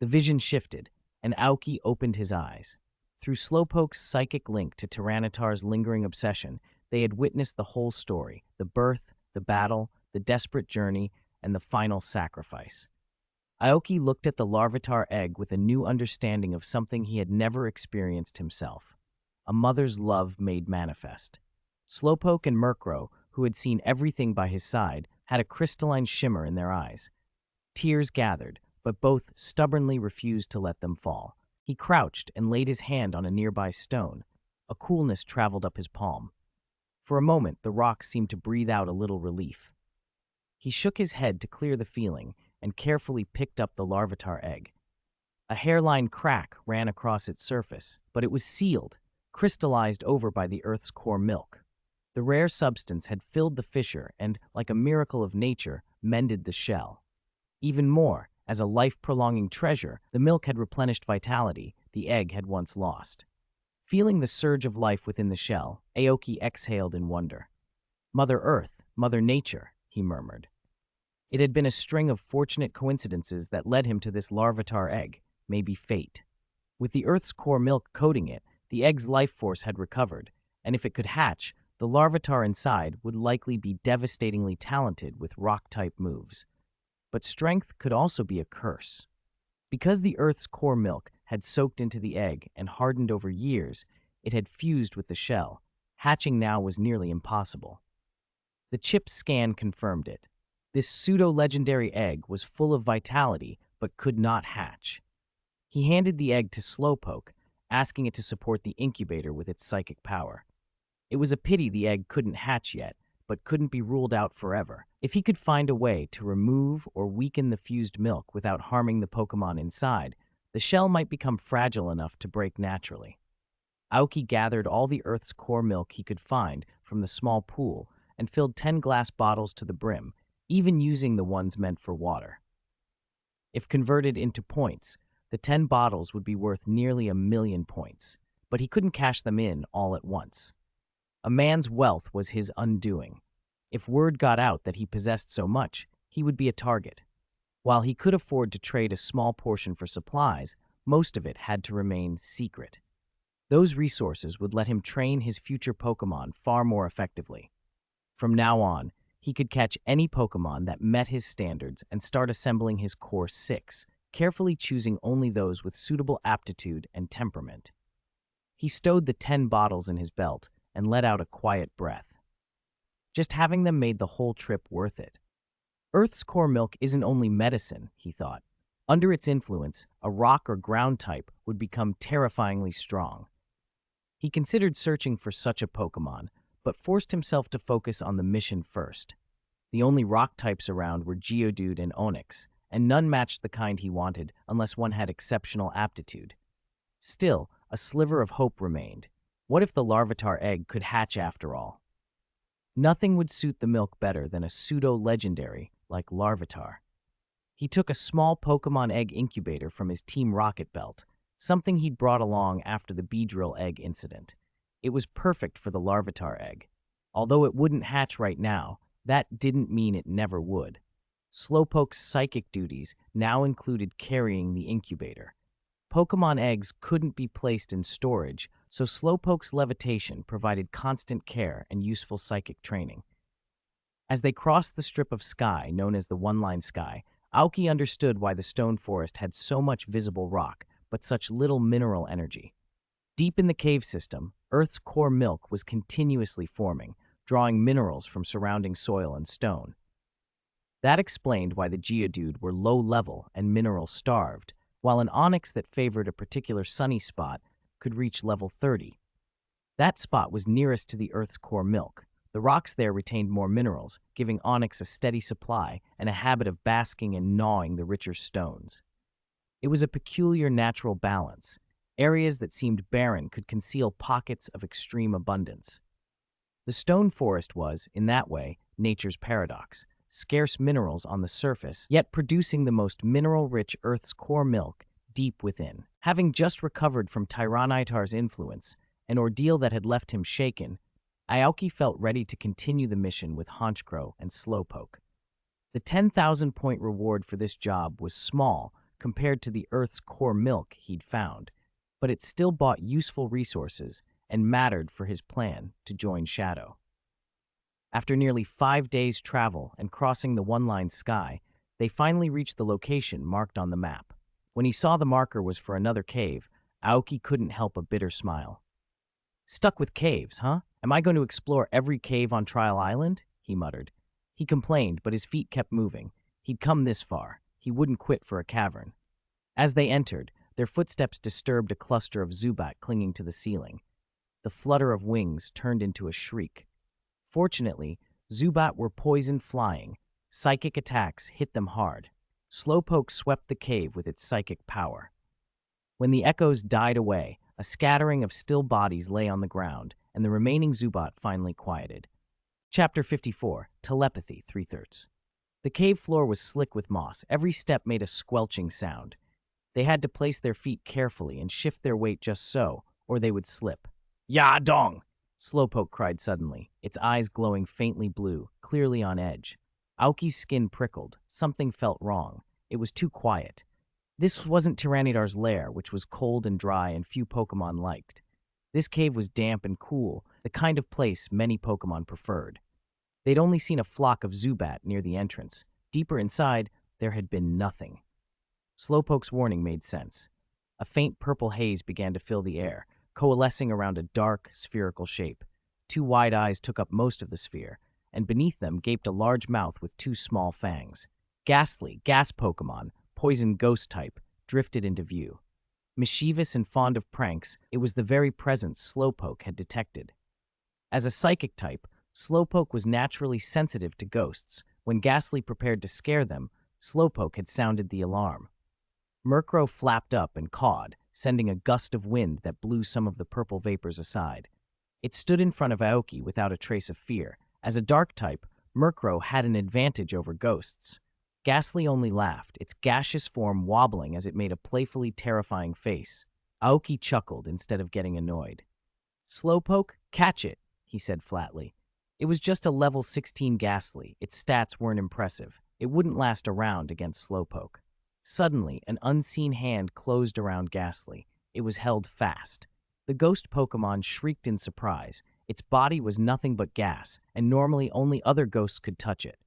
The vision shifted, and Aoki opened his eyes. Through Slowpoke's psychic link to Tyranitar's lingering obsession, they had witnessed the whole story, the birth, the battle, the desperate journey, and the final sacrifice. Aoki looked at the Larvitar egg with a new understanding of something he had never experienced himself. A mother's love made manifest. Slowpoke and Murkrow, who had seen everything by his side, had a crystalline shimmer in their eyes. Tears gathered, but both stubbornly refused to let them fall. He crouched and laid his hand on a nearby stone. A coolness traveled up his palm. For a moment, the rock seemed to breathe out a little relief. He shook his head to clear the feeling and carefully picked up the Larvitar egg. A hairline crack ran across its surface, but it was sealed, crystallized over by the Earth's core milk. The rare substance had filled the fissure and, like a miracle of nature, mended the shell. Even more, as a life-prolonging treasure, the milk had replenished vitality the egg had once lost. Feeling the surge of life within the shell, Aoki exhaled in wonder. "Mother Earth, Mother Nature," he murmured. It had been a string of fortunate coincidences that led him to this Larvitar egg, maybe fate. With the Earth's core milk coating it, the egg's life force had recovered, and if it could hatch, the Larvitar inside would likely be devastatingly talented with rock-type moves. But strength could also be a curse. Because the Earth's core milk had soaked into the egg and hardened over years, it had fused with the shell. Hatching now was nearly impossible. The chip scan confirmed it. This pseudo-legendary egg was full of vitality, but could not hatch. He handed the egg to Slowpoke, asking it to support the incubator with its psychic power. It was a pity the egg couldn't hatch yet, but couldn't be ruled out forever. If he could find a way to remove or weaken the fused milk without harming the Pokémon inside, the shell might become fragile enough to break naturally. Aoki gathered all the Earth's core milk he could find from the small pool and filled 10 glass bottles to the brim, even using the ones meant for water. If converted into points, the 10 bottles would be worth nearly 1,000,000 points, but he couldn't cash them in all at once. A man's wealth was his undoing. If word got out that he possessed so much, he would be a target. While he could afford to trade a small portion for supplies, most of it had to remain secret. Those resources would let him train his future Pokémon far more effectively. From now on, he could catch any Pokémon that met his standards and start assembling his core 6, carefully choosing only those with suitable aptitude and temperament. He stowed the 10 bottles in his belt and let out a quiet breath. Just having them made the whole trip worth it. Earth's core milk isn't only medicine, he thought. Under its influence, a rock or ground type would become terrifyingly strong. He considered searching for such a Pokémon, but forced himself to focus on the mission first. The only rock types around were Geodude and Onix, and none matched the kind he wanted unless one had exceptional aptitude. Still, a sliver of hope remained. What if the Larvitar egg could hatch after all? Nothing would suit the milk better than a pseudo-legendary like Larvitar. He took a small Pokemon egg incubator from his Team Rocket belt, something he'd brought along after the Beedrill egg incident. It was perfect for the Larvitar egg. Although it wouldn't hatch right now, that didn't mean it never would. Slowpoke's psychic duties now included carrying the incubator. Pokemon eggs couldn't be placed in storage, so Slowpoke's levitation provided constant care and useful psychic training. As they crossed the strip of sky known as the One-Line Sky, Aoki understood why the stone forest had so much visible rock, but such little mineral energy. Deep in the cave system, Earth's core milk was continuously forming, drawing minerals from surrounding soil and stone. That explained why the Geodude were low-level and mineral-starved, while an onyx that favored a particular sunny spot could reach level 30. That spot was nearest to the Earth's core milk. The rocks there retained more minerals, giving onyx a steady supply and a habit of basking and gnawing the richer stones. It was a peculiar natural balance. Areas that seemed barren could conceal pockets of extreme abundance. The stone forest was, in that way, nature's paradox. Scarce minerals on the surface, yet producing the most mineral-rich Earth's core milk deep within. Having just recovered from Tyranitar's influence, an ordeal that had left him shaken, Aoki felt ready to continue the mission with Honchkrow and Slowpoke. The 10,000-point reward for this job was small compared to the Earth's core milk he'd found, but it still bought useful resources and mattered for his plan to join Shadow. After nearly 5 days' travel and crossing the One-Line Sky, they finally reached the location marked on the map. When he saw the marker was for another cave, Aoki couldn't help a bitter smile. "Stuck with caves, huh? Am I going to explore every cave on Trial Island?" he muttered. He complained, but his feet kept moving. He'd come this far. He wouldn't quit for a cavern. As they entered, their footsteps disturbed a cluster of Zubat clinging to the ceiling. The flutter of wings turned into a shriek. Fortunately, Zubat were poison flying. Psychic attacks hit them hard. Slowpoke swept the cave with its psychic power. When the echoes died away, a scattering of still bodies lay on the ground, and the remaining Zubat finally quieted. Chapter 54, Telepathy, 3/3. The cave floor was slick with moss. Every step made a squelching sound. They had to place their feet carefully and shift their weight just so, or they would slip. "Ya dong!" Slowpoke cried suddenly, its eyes glowing faintly blue, clearly on edge. Aoki's skin prickled. Something felt wrong. It was too quiet. This wasn't Tyranidar's lair, which was cold and dry and few Pokemon liked. This cave was damp and cool, the kind of place many Pokemon preferred. They'd only seen a flock of Zubat near the entrance. Deeper inside, there had been nothing. Slowpoke's warning made sense. A faint purple haze began to fill the air, coalescing around a dark, spherical shape. 2 wide eyes took up most of the sphere, and beneath them gaped a large mouth with 2 small fangs. Ghastly, gas Pokemon, poison ghost type, drifted into view. Mischievous and fond of pranks, it was the very presence Slowpoke had detected. As a psychic type, Slowpoke was naturally sensitive to ghosts. When Ghastly prepared to scare them, Slowpoke had sounded the alarm. Murkrow flapped up and cawed, sending a gust of wind that blew some of the purple vapors aside. It stood in front of Aoki without a trace of fear. As a dark type, Murkrow had an advantage over ghosts. Ghastly only laughed, its gaseous form wobbling as it made a playfully terrifying face. Aoki chuckled instead of getting annoyed. "Slowpoke, catch it," he said flatly. It was just a level 16 Ghastly. Its stats weren't impressive. It wouldn't last a round against Slowpoke. Suddenly, an unseen hand closed around Ghastly. It was held fast. The ghost Pokemon shrieked in surprise. Its body was nothing but gas, and normally only other ghosts could touch it.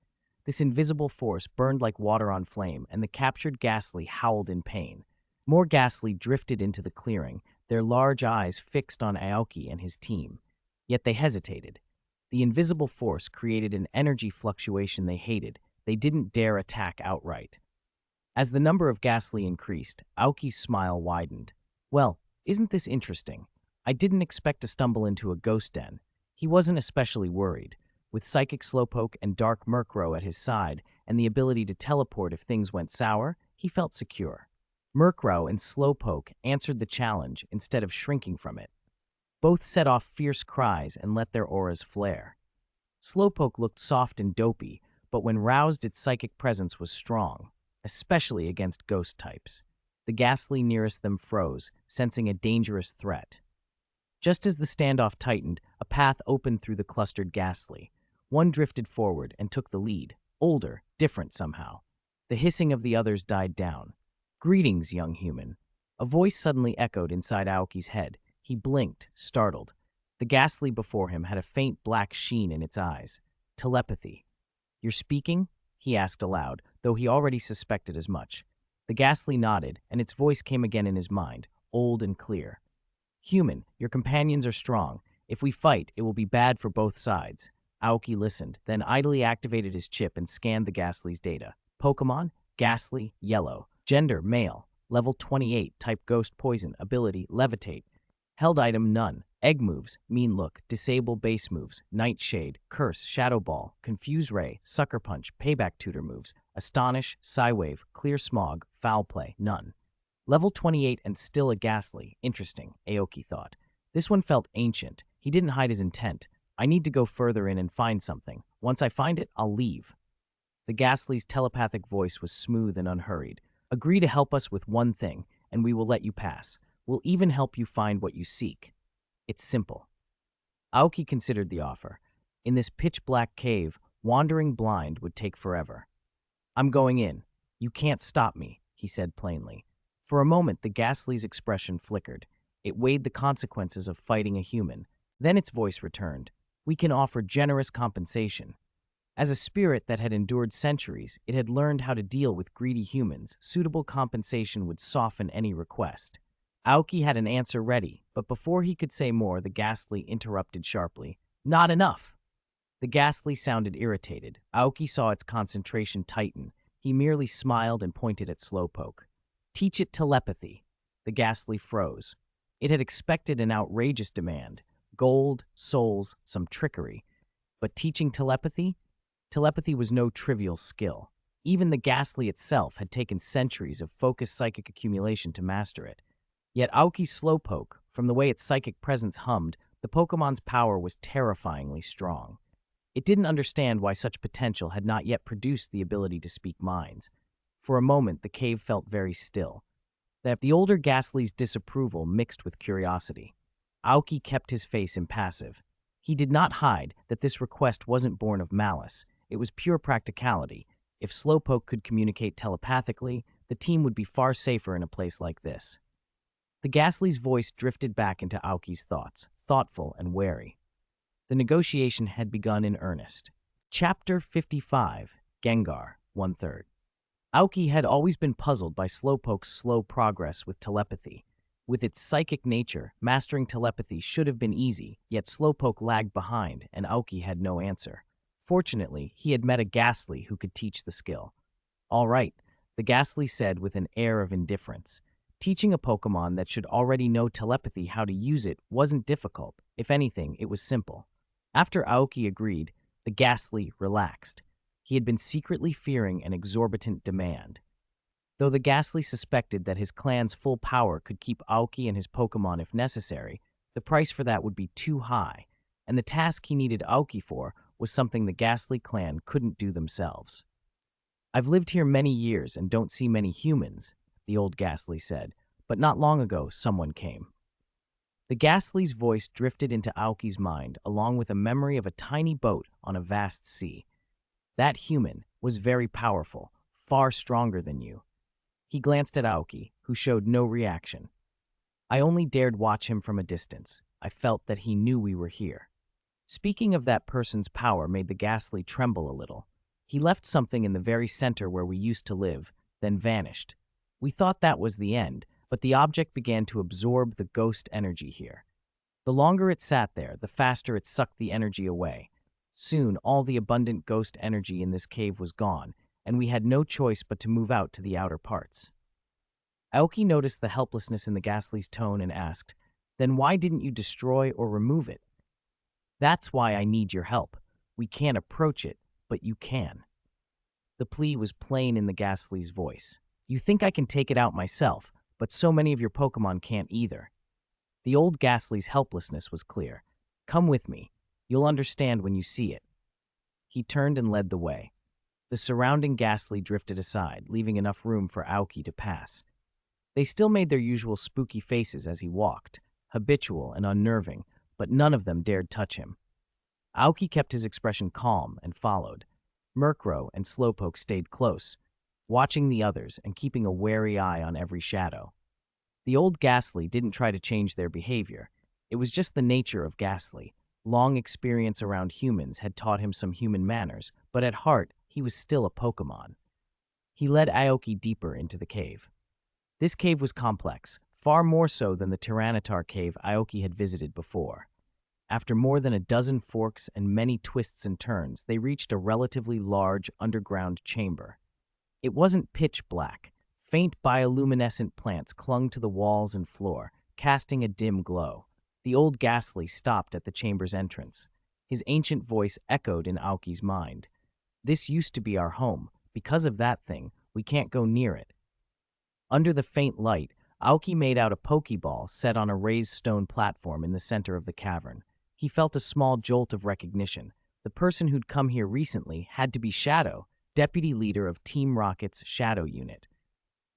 This invisible force burned like water on flame, and the captured Ghastly howled in pain. More Ghastly drifted into the clearing, their large eyes fixed on Aoki and his team. Yet they hesitated. The invisible force created an energy fluctuation they hated. They didn't dare attack outright. As the number of Ghastly increased, Aoki's smile widened. "Well, isn't this interesting? I didn't expect to stumble into a ghost den." He wasn't especially worried. With Psychic Slowpoke and Dark Murkrow at his side, and the ability to teleport if things went sour, he felt secure. Murkrow and Slowpoke answered the challenge instead of shrinking from it. Both set off fierce cries and let their auras flare. Slowpoke looked soft and dopey, but when roused its psychic presence was strong, especially against ghost types. The ghastly nearest them froze, sensing a dangerous threat. Just as the standoff tightened, a path opened through the clustered ghastly. One drifted forward and took the lead, older, different somehow. The hissing of the others died down. "Greetings, young human." A voice suddenly echoed inside Aoki's head. He blinked, startled. The ghastly before him had a faint black sheen in its eyes. Telepathy. "You're speaking?" he asked aloud, though he already suspected as much. The ghastly nodded, and its voice came again in his mind, old and clear. "Human, your companions are strong. If we fight, it will be bad for both sides." Aoki listened, then idly activated his chip and scanned the ghastly's data. Pokemon, ghastly, yellow. Gender, male. Level 28, type ghost poison. Ability, levitate. Held item, none. Egg moves, mean look, disable base moves, nightshade, curse, shadow ball, confuse ray, sucker punch, payback tutor moves, astonish, psywave, clear smog, foul play, none. Level 28 and still a ghastly. Interesting, Aoki thought. This one felt ancient. He didn't hide his intent. I need to go further in and find something. Once I find it, I'll leave. The ghastly's telepathic voice was smooth and unhurried. Agree to help us with one thing, and we will let you pass. We'll even help you find what you seek. It's simple. Aoki considered the offer. In this pitch-black cave, wandering blind would take forever. "I'm going in. You can't stop me," he said plainly. For a moment, the ghastly's expression flickered. It weighed the consequences of fighting a human. Then its voice returned. "We can offer generous compensation." As a spirit that had endured centuries, it had learned how to deal with greedy humans. Suitable compensation would soften any request. Aoki had an answer ready, but before he could say more, the ghastly interrupted sharply. "Not enough!" The ghastly sounded irritated. Aoki saw its concentration tighten. He merely smiled and pointed at Slowpoke. "Teach it telepathy." The ghastly froze. It had expected an outrageous demand. Gold, souls, some trickery. But teaching telepathy? Telepathy was no trivial skill. Even the ghastly itself had taken centuries of focused psychic accumulation to master it. Yet Aoki's Slowpoke, from the way its psychic presence hummed, the Pokemon's power was terrifyingly strong. It didn't understand why such potential had not yet produced the ability to speak minds. For a moment, the cave felt very still. The older ghastly's disapproval mixed with curiosity. Aoki kept his face impassive. He did not hide that this request wasn't born of malice. It was pure practicality. If Slowpoke could communicate telepathically, the team would be far safer in a place like this. The ghastly's voice drifted back into Aoki's thoughts, thoughtful and wary. The negotiation had begun in earnest. Chapter 55, Gengar, 1/3. Aoki had always been puzzled by Slowpoke's slow progress with telepathy. With its psychic nature, mastering telepathy should have been easy, yet Slowpoke lagged behind, and Aoki had no answer. Fortunately, he had met a ghastly who could teach the skill. "All right," the ghastly said with an air of indifference. Teaching a Pokemon that should already know telepathy how to use it wasn't difficult. If anything, it was simple. After Aoki agreed, the ghastly relaxed. He had been secretly fearing an exorbitant demand. Though the ghastly suspected that his clan's full power could keep Aoki and his Pokemon if necessary, the price for that would be too high, and the task he needed Aoki for was something the ghastly clan couldn't do themselves. "I've lived here many years and don't see many humans," the old ghastly said, "but not long ago someone came." The ghastly's voice drifted into Aoki's mind along with a memory of a tiny boat on a vast sea. That human was very powerful, far stronger than you. He glanced at Aoki, who showed no reaction. "I only dared watch him from a distance. I felt that he knew we were here." Speaking of that person's power made the ghastly tremble a little. "He left something in the very center where we used to live, then vanished. We thought that was the end, but the object began to absorb the ghost energy here. The longer it sat there, the faster it sucked the energy away. Soon, all the abundant ghost energy in this cave was gone, and we had no choice but to move out to the outer parts." Aoki noticed the helplessness in the ghastly's tone and asked, "Then why didn't you destroy or remove it?" "That's why I need your help. We can't approach it, but you can." The plea was plain in the ghastly's voice. "You think I can take it out myself, but so many of your Pokemon can't either." The old ghastly's helplessness was clear. "Come with me. You'll understand when you see it." He turned and led the way. The surrounding ghastly drifted aside, leaving enough room for Aoki to pass. They still made their usual spooky faces as he walked, habitual and unnerving, but none of them dared touch him. Aoki kept his expression calm and followed. Murkrow and Slowpoke stayed close, watching the others and keeping a wary eye on every shadow. The old Ghastly didn't try to change their behavior. It was just the nature of Ghastly. Long experience around humans had taught him some human manners, but at heart, he was still a Pokémon. He led Aoki deeper into the cave. This cave was complex, far more so than the Tyranitar cave Aoki had visited before. After more than a dozen forks and many twists and turns, they reached a relatively large underground chamber. It wasn't pitch black. Faint bioluminescent plants clung to the walls and floor, casting a dim glow. The old Ghastly stopped at the chamber's entrance. His ancient voice echoed in Aoki's mind. "This used to be our home. Because of that thing, we can't go near it." Under the faint light, Aoki made out a Pokeball set on a raised stone platform in the center of the cavern. He felt a small jolt of recognition. The person who'd come here recently had to be Shadow, deputy leader of Team Rocket's Shadow Unit.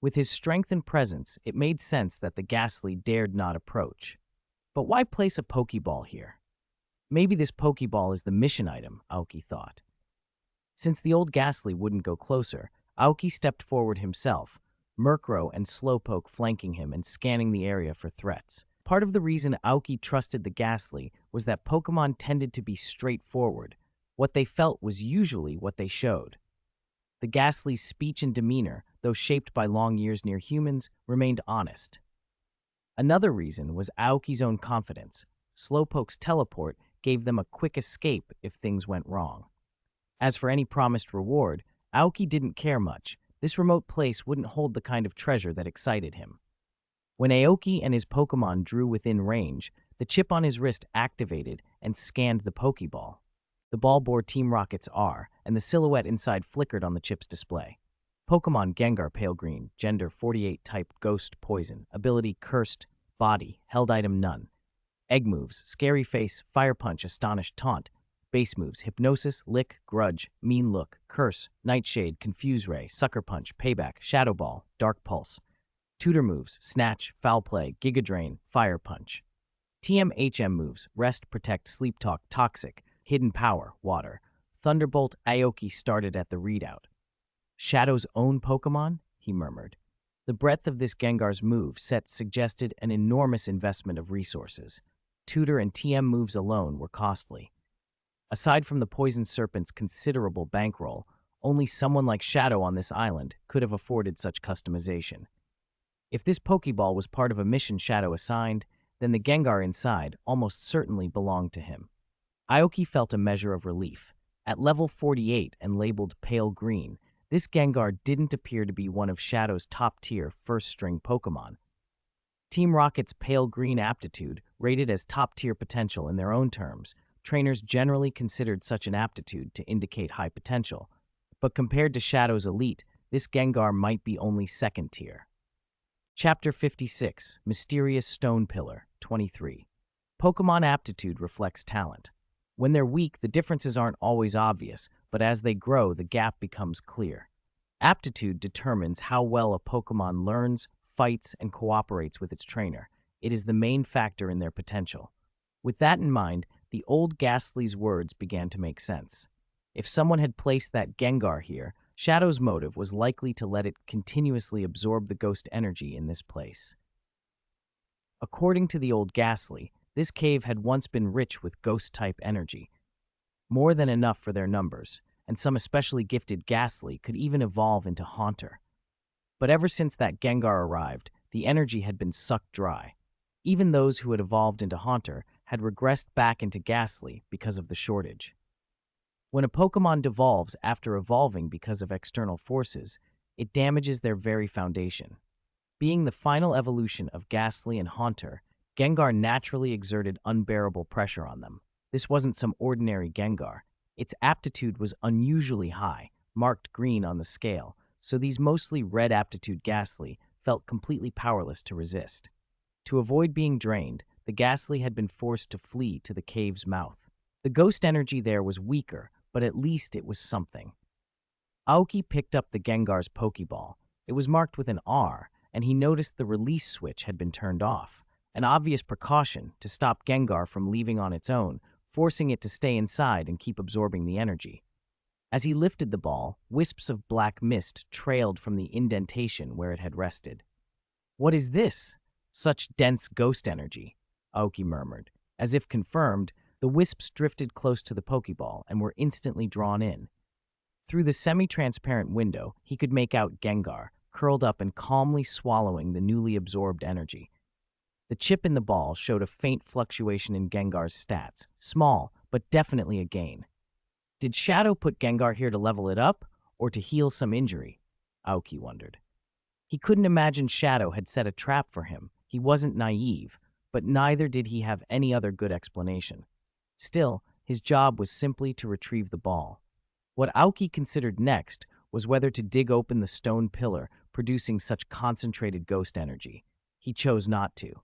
With his strength and presence, it made sense that the Ghastly dared not approach. But why place a Pokeball here? Maybe this Pokeball is the mission item, Aoki thought. Since the old Ghastly wouldn't go closer, Aoki stepped forward himself, Murkrow and Slowpoke flanking him and scanning the area for threats. Part of the reason Aoki trusted the Ghastly was that Pokémon tended to be straightforward. What they felt was usually what they showed. The Ghastly's speech and demeanor, though shaped by long years near humans, remained honest. Another reason was Aoki's own confidence. Slowpoke's teleport gave them a quick escape if things went wrong. As for any promised reward, Aoki didn't care much. This remote place wouldn't hold the kind of treasure that excited him. When Aoki and his Pokémon drew within range, the chip on his wrist activated and scanned the Pokeball. The ball bore Team Rocket's R, and the silhouette inside flickered on the chip's display. Pokémon Gengar Pale Green, Gender 48, Type Ghost Poison, Ability Cursed, Body, Held Item None. Egg moves, Scary Face, Fire Punch, Astonished Taunt. Base moves, Hypnosis, Lick, Grudge, Mean Look, Curse, Nightshade, Confuse Ray, Sucker Punch, Payback, Shadow Ball, Dark Pulse. Tutor moves, Snatch, Foul Play, Giga Drain, Fire Punch. TMHM moves, Rest, Protect, Sleep Talk, Toxic, Hidden Power, Water. Thunderbolt. Aoki started at the readout. Shadow's own Pokémon? He murmured. The breadth of this Gengar's move set suggested an enormous investment of resources. Tutor and TM moves alone were costly. Aside from the Poison Serpent's considerable bankroll, only someone like Shadow on this island could have afforded such customization. If this Pokeball was part of a mission Shadow assigned, then the Gengar inside almost certainly belonged to him. Aoki felt a measure of relief. At level 48 and labeled Pale Green, this Gengar didn't appear to be one of Shadow's top-tier first-string Pokémon. Team Rocket's Pale Green aptitude, rated as top-tier potential in their own terms, trainers generally considered such an aptitude to indicate high potential. But compared to Shadow's elite, this Gengar might be only second-tier. Chapter 56, Mysterious Stone Pillar, 23. Pokémon aptitude reflects talent. When they're weak, the differences aren't always obvious, but as they grow, the gap becomes clear. Aptitude determines how well a Pokémon learns, fights, and cooperates with its trainer. It is the main factor in their potential. With that in mind, the old Ghastly's words began to make sense. If someone had placed that Gengar here, Shadow's motive was likely to let it continuously absorb the ghost energy in this place. According to the old Ghastly, this cave had once been rich with ghost-type energy, more than enough for their numbers, and some especially gifted Ghastly could even evolve into Haunter. But ever since that Gengar arrived, the energy had been sucked dry. Even those who had evolved into Haunter had regressed back into Ghastly because of the shortage. When a Pokémon devolves after evolving because of external forces, it damages their very foundation. Being the final evolution of Ghastly and Haunter, Gengar naturally exerted unbearable pressure on them. This wasn't some ordinary Gengar. Its aptitude was unusually high, marked green on the scale, so these mostly red aptitude Ghastly felt completely powerless to resist. To avoid being drained, the Ghastly had been forced to flee to the cave's mouth. The ghost energy there was weaker, but at least it was something. Aoki picked up the Gengar's Pokeball. It was marked with an R, and he noticed the release switch had been turned off, an obvious precaution to stop Gengar from leaving on its own, forcing it to stay inside and keep absorbing the energy. As he lifted the ball, wisps of black mist trailed from the indentation where it had rested. "What is this? Such dense ghost energy," Aoki murmured. As if confirmed, the wisps drifted close to the Pokeball and were instantly drawn in. Through the semi-transparent window, he could make out Gengar, curled up and calmly swallowing the newly absorbed energy. The chip in the ball showed a faint fluctuation in Gengar's stats, small, but definitely a gain. Did Shadow put Gengar here to level it up, or to heal some injury? Aoki wondered. He couldn't imagine Shadow had set a trap for him. He wasn't naive, but neither did he have any other good explanation. Still, his job was simply to retrieve the ball. What Aoki considered next was whether to dig open the stone pillar producing such concentrated ghost energy. He chose not to.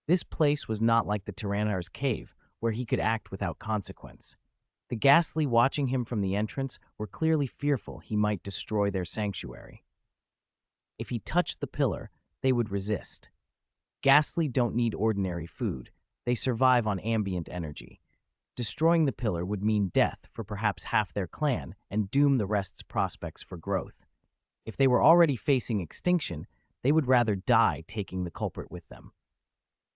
This place was not like the Tyrannar's cave, where he could act without consequence. The Ghastly watching him from the entrance were clearly fearful he might destroy their sanctuary. If he touched the pillar, they would resist. Ghastly don't need ordinary food. They survive on ambient energy. Destroying the pillar would mean death for perhaps half their clan and doom the rest's prospects for growth. If they were already facing extinction, they would rather die taking the culprit with them.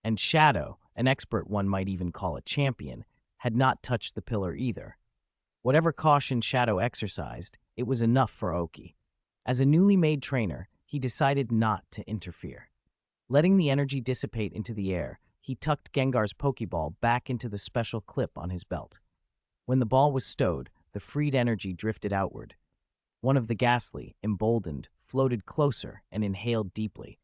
And Shadow, an expert one might even call a champion, had not touched the pillar either. Whatever caution Shadow exercised, it was enough for Aoki. As a newly made trainer, he decided not to interfere. Letting the energy dissipate into the air, he tucked Gengar's Pokeball back into the special clip on his belt. When the ball was stowed, the freed energy drifted outward. One of the Ghastly, emboldened, floated closer and inhaled deeply.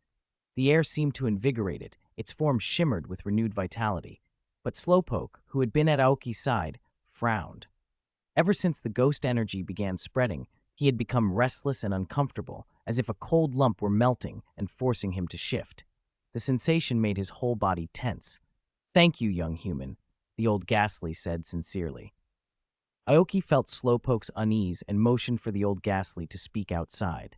The air seemed to invigorate it, its form shimmered with renewed vitality. But Slowpoke, who had been at Aoki's side, frowned. Ever since the ghost energy began spreading, he had become restless and uncomfortable, as if a cold lump were melting and forcing him to shift. The sensation made his whole body tense. "Thank you, young human," the old Ghastly said sincerely. Aoki felt Slowpoke's unease and motioned for the old Ghastly to speak outside.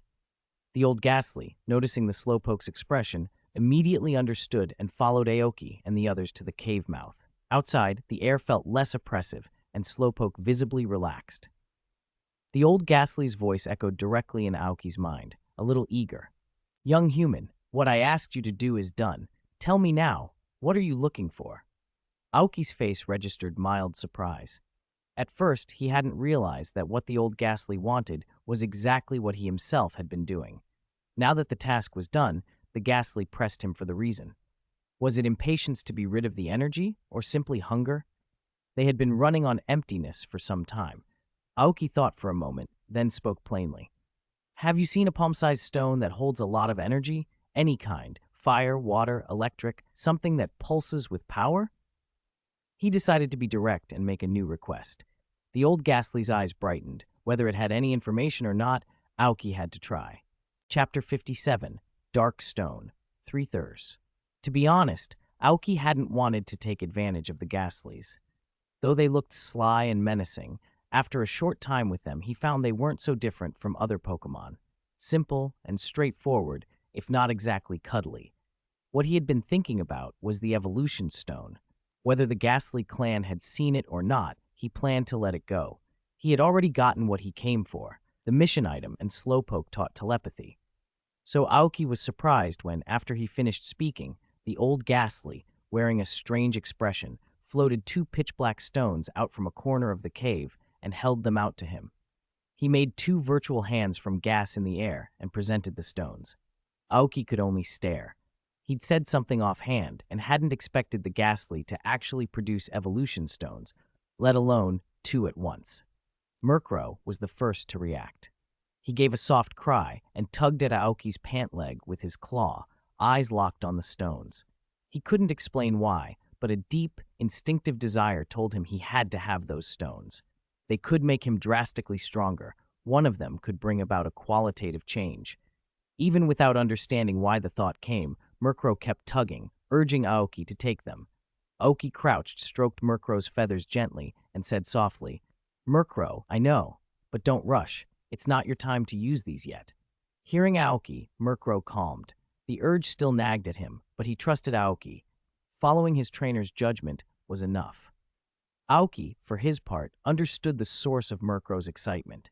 The old Ghastly, noticing the Slowpoke's expression, immediately understood and followed Aoki and the others to the cave mouth. Outside, the air felt less oppressive, and Slowpoke visibly relaxed. The old Ghastly's voice echoed directly in Aoki's mind, a little eager. "Young human, what I asked you to do is done. Tell me now, what are you looking for?" Aoki's face registered mild surprise. At first, he hadn't realized that what the old Ghastly wanted was exactly what he himself had been doing. Now that the task was done, the Ghastly pressed him for the reason. Was it impatience to be rid of the energy, or simply hunger? They had been running on emptiness for some time. Aoki thought for a moment, then spoke plainly. "Have you seen a palm-sized stone that holds a lot of energy? Any kind, fire, water, electric, something that pulses with power?" He decided to be direct and make a new request. The old Ghastly's eyes brightened. Whether it had any information or not, Aoki had to try. Chapter 57, Dark Stone, 3/3. To be honest, Aoki hadn't wanted to take advantage of the Ghastlies. Though they looked sly and menacing, after a short time with them, he found they weren't so different from other Pokemon. Simple and straightforward, if not exactly cuddly. What he had been thinking about was the Evolution Stone. Whether the Ghastly clan had seen it or not, he planned to let it go. He had already gotten what he came for, the mission item, and Slowpoke taught telepathy. So Aoki was surprised when, after he finished speaking, the old Ghastly, wearing a strange expression, floated 2 pitch-black stones out from a corner of the cave and held them out to him. He made 2 virtual hands from gas in the air and presented the stones. Aoki could only stare. He'd said something offhand and hadn't expected the Ghastly to actually produce evolution stones, let alone 2 at once. Murkrow was the first to react. He gave a soft cry and tugged at Aoki's pant leg with his claw, eyes locked on the stones. He couldn't explain why, but a deep, instinctive desire told him he had to have those stones. They could make him drastically stronger. One of them could bring about a qualitative change. Even without understanding why the thought came, Murkrow kept tugging, urging Aoki to take them. Aoki crouched, stroked Murkrow's feathers gently, and said softly, Murkrow, I know, but don't rush. It's not your time to use these yet. Hearing Aoki, Murkrow calmed. The urge still nagged at him, but he trusted Aoki. Following his trainer's judgment was enough. Aoki, for his part, understood the source of Murkrow's excitement.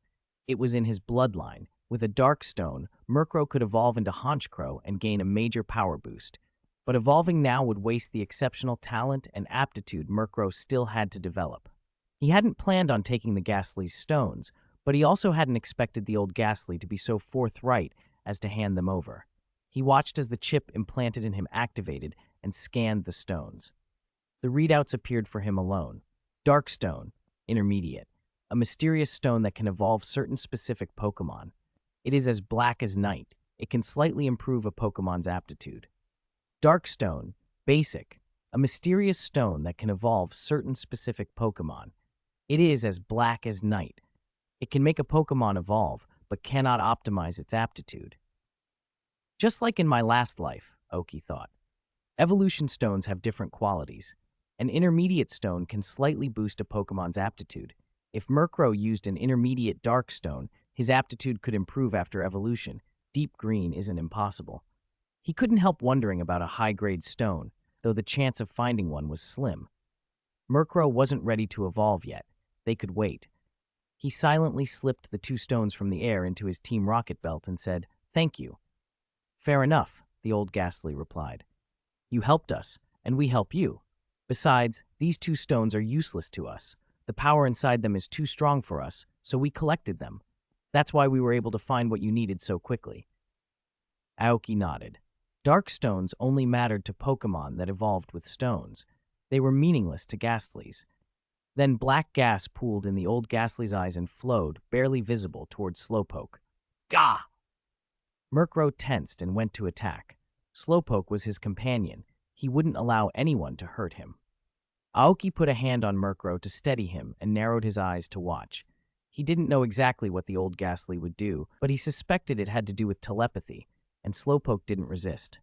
It was in his bloodline. With a dark stone, Murkrow could evolve into Honchkrow and gain a major power boost. But evolving now would waste the exceptional talent and aptitude Murkrow still had to develop. He hadn't planned on taking the Ghastly's stones, but he also hadn't expected the old Ghastly to be so forthright as to hand them over. He watched as the chip implanted in him activated and scanned the stones. The readouts appeared for him alone. Darkstone, Intermediate, a mysterious stone that can evolve certain specific Pokémon. It is as black as night. It can slightly improve a Pokémon's aptitude. Darkstone, Basic, a mysterious stone that can evolve certain specific Pokémon. It is as black as night. It can make a Pokémon evolve, but cannot optimize its aptitude. Just like in my last life, Aoki thought. Evolution stones have different qualities. An intermediate stone can slightly boost a Pokémon's aptitude. If Murkrow used an intermediate dark stone, his aptitude could improve after evolution. Deep green isn't impossible. He couldn't help wondering about a high-grade stone, though the chance of finding one was slim. Murkrow wasn't ready to evolve yet. They could wait. He silently slipped the 2 stones from the air into his Team Rocket belt and said, "Thank you." "Fair enough," the old Ghastly replied. "You helped us, and we help you. Besides, these 2 stones are useless to us. The power inside them is too strong for us, so we collected them. That's why we were able to find what you needed so quickly." Aoki nodded. Dark stones only mattered to Pokémon that evolved with stones. They were meaningless to Ghastlies. Then black gas pooled in the old Ghastly's eyes and flowed, barely visible, towards Slowpoke. Gah! Murkrow tensed and went to attack. Slowpoke was his companion. He wouldn't allow anyone to hurt him. Aoki put a hand on Murkrow to steady him and narrowed his eyes to watch. He didn't know exactly what the old Ghastly would do, but he suspected it had to do with telepathy, and Slowpoke didn't resist.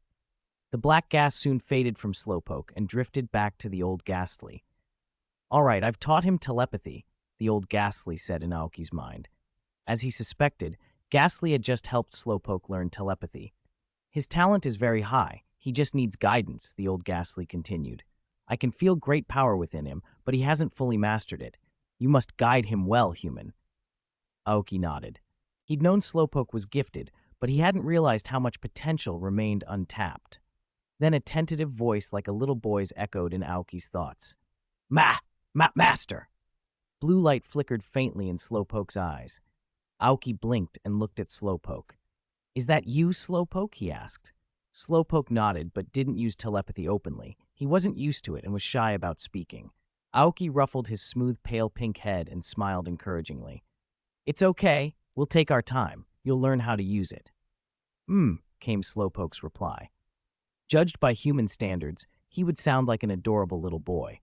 The black gas soon faded from Slowpoke and drifted back to the old Ghastly. "All right, I've taught him telepathy," the old Ghastly said in Aoki's mind. As he suspected, Ghastly had just helped Slowpoke learn telepathy. "His talent is very high. He just needs guidance," the old Ghastly continued. "I can feel great power within him, but he hasn't fully mastered it. You must guide him well, human." Aoki nodded. He'd known Slowpoke was gifted, but he hadn't realized how much potential remained untapped. Then a tentative voice like a little boy's echoed in Aoki's thoughts. Master! Blue light flickered faintly in Slowpoke's eyes. Aoki blinked and looked at Slowpoke. "Is that you, Slowpoke?" he asked. Slowpoke nodded, but didn't use telepathy openly. He wasn't used to it and was shy about speaking. Aoki ruffled his smooth pale pink head and smiled encouragingly. "It's okay. We'll take our time. You'll learn how to use it." Came Slowpoke's reply. Judged by human standards, he would sound like an adorable little boy.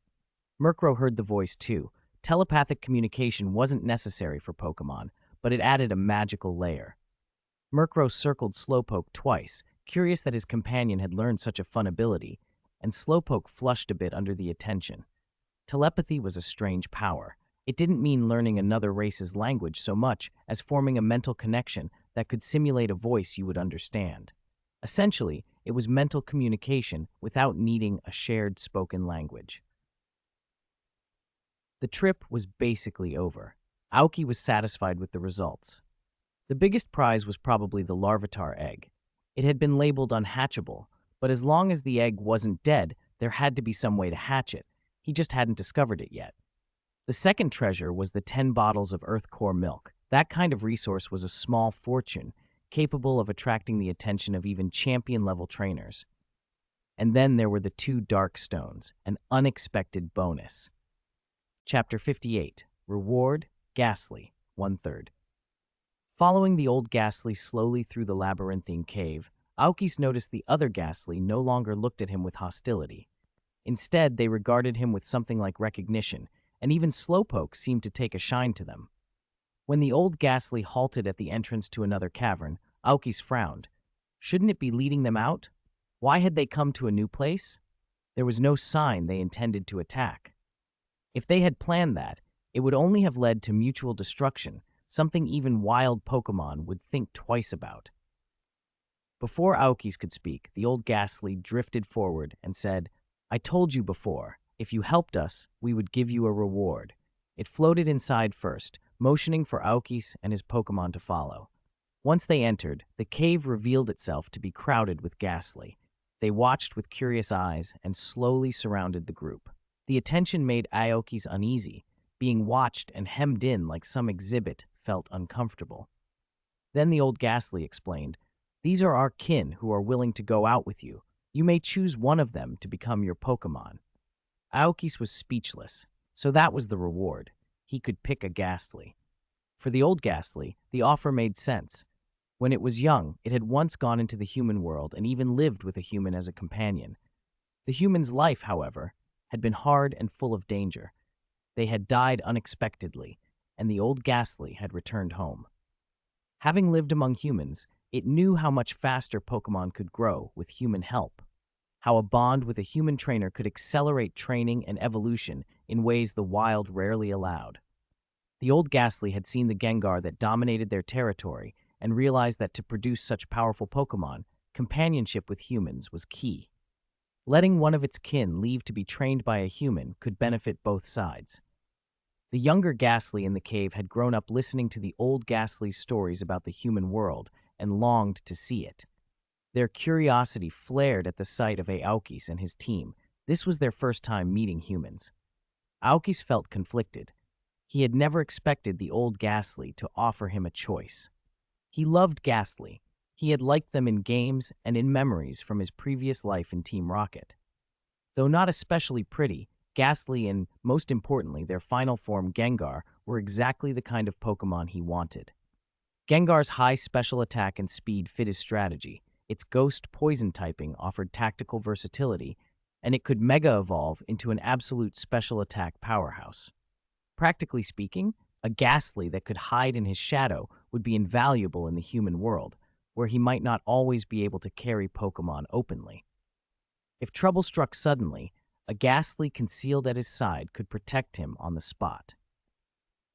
Murkrow heard the voice too. Telepathic communication wasn't necessary for Pokémon, but it added a magical layer. Murkrow circled Slowpoke twice, curious that his companion had learned such a fun ability, and Slowpoke flushed a bit under the attention. Telepathy was a strange power. It didn't mean learning another race's language so much as forming a mental connection that could simulate a voice you would understand. Essentially, it was mental communication without needing a shared spoken language. The trip was basically over. Aoki was satisfied with the results. The biggest prize was probably the Larvitar egg. It had been labeled unhatchable, but as long as the egg wasn't dead, there had to be some way to hatch it. He just hadn't discovered it yet. The second treasure was the 10 bottles of Earth Core milk. That kind of resource was a small fortune, capable of attracting the attention of even champion-level trainers. And then there were the 2 dark stones, an unexpected bonus. Chapter 58, Reward, Ghastly, 1/3. Following the old Ghastly slowly through the labyrinthine cave, Aokis noticed the other Ghastly no longer looked at him with hostility. Instead, they regarded him with something like recognition, and even Slowpoke seemed to take a shine to them. When the old Ghastly halted at the entrance to another cavern, Aokis frowned. Shouldn't it be leading them out? Why had they come to a new place? There was no sign they intended to attack. If they had planned that, It would only have led to mutual destruction, something even wild Pokemon would think twice about. Before Aokis could speak, the old Ghastly drifted forward and said, "I told you before, if you helped us, we would give you a reward." It floated inside first, motioning for Aokis and his Pokemon to follow. Once they entered, the cave revealed itself to be crowded with Ghastly. They watched with curious eyes and slowly surrounded the group. The attention made Aokis uneasy. Being watched and hemmed in like some exhibit felt uncomfortable. Then the old Ghastly explained, "These are our kin who are willing to go out with you. You may choose one of them to become your Pokemon." Aokis was speechless, so that was the reward. He could pick a Ghastly. For the old Ghastly, the offer made sense. When it was young, it had once gone into the human world and even lived with a human as a companion. The human's life, however, had been hard and full of danger. They had died unexpectedly, and the old Ghastly had returned home. Having lived among humans, it knew how much faster Pokemon could grow with human help, how a bond with a human trainer could accelerate training and evolution in ways the wild rarely allowed. The old Ghastly had seen the Gengar that dominated their territory and realized that to produce such powerful Pokemon, companionship with humans was key. Letting one of its kin leave to be trained by a human could benefit both sides. The younger Ghastly in the cave had grown up listening to the old Ghastly's stories about the human world and longed to see it. Their curiosity flared at the sight of Aokis and his team. This was their first time meeting humans. Aokis felt conflicted. He had never expected the old Ghastly to offer him a choice. He loved Ghastly. He had liked them in games and in memories from his previous life in Team Rocket. Though not especially pretty, Ghastly and, most importantly, their final form Gengar were exactly the kind of Pokemon he wanted. Gengar's high special attack and speed fit his strategy. Its ghost poison typing offered tactical versatility, and it could mega evolve into an absolute special attack powerhouse. Practically speaking, a Ghastly that could hide in his shadow would be invaluable in the human world, where he might not always be able to carry Pokemon openly. If trouble struck suddenly, a Ghastly concealed at his side could protect him on the spot.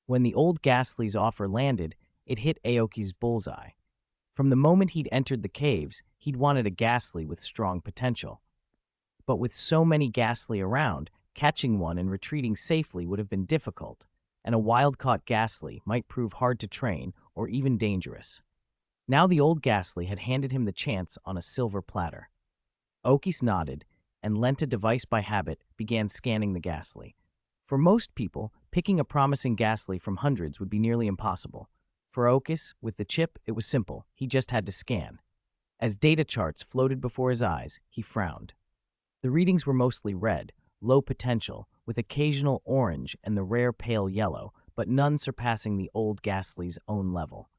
When the old Ghastly's offer landed, it hit Aoki's bullseye. From the moment he'd entered the caves, he'd wanted a Ghastly with strong potential. But with so many Ghastly around, catching one and retreating safely would have been difficult, and a wild-caught Ghastly might prove hard to train or even dangerous. Now the old Ghastly had handed him the chance on a silver platter. Aokis nodded and, lent a device by habit, began scanning the Ghastly. For most people, picking a promising Ghastly from hundreds would be nearly impossible. For Aokis, with the chip, it was simple. He just had to scan. As data charts floated before his eyes, he frowned. The readings were mostly red, low potential, with occasional orange and the rare pale yellow, but none surpassing the old Ghastly's own level.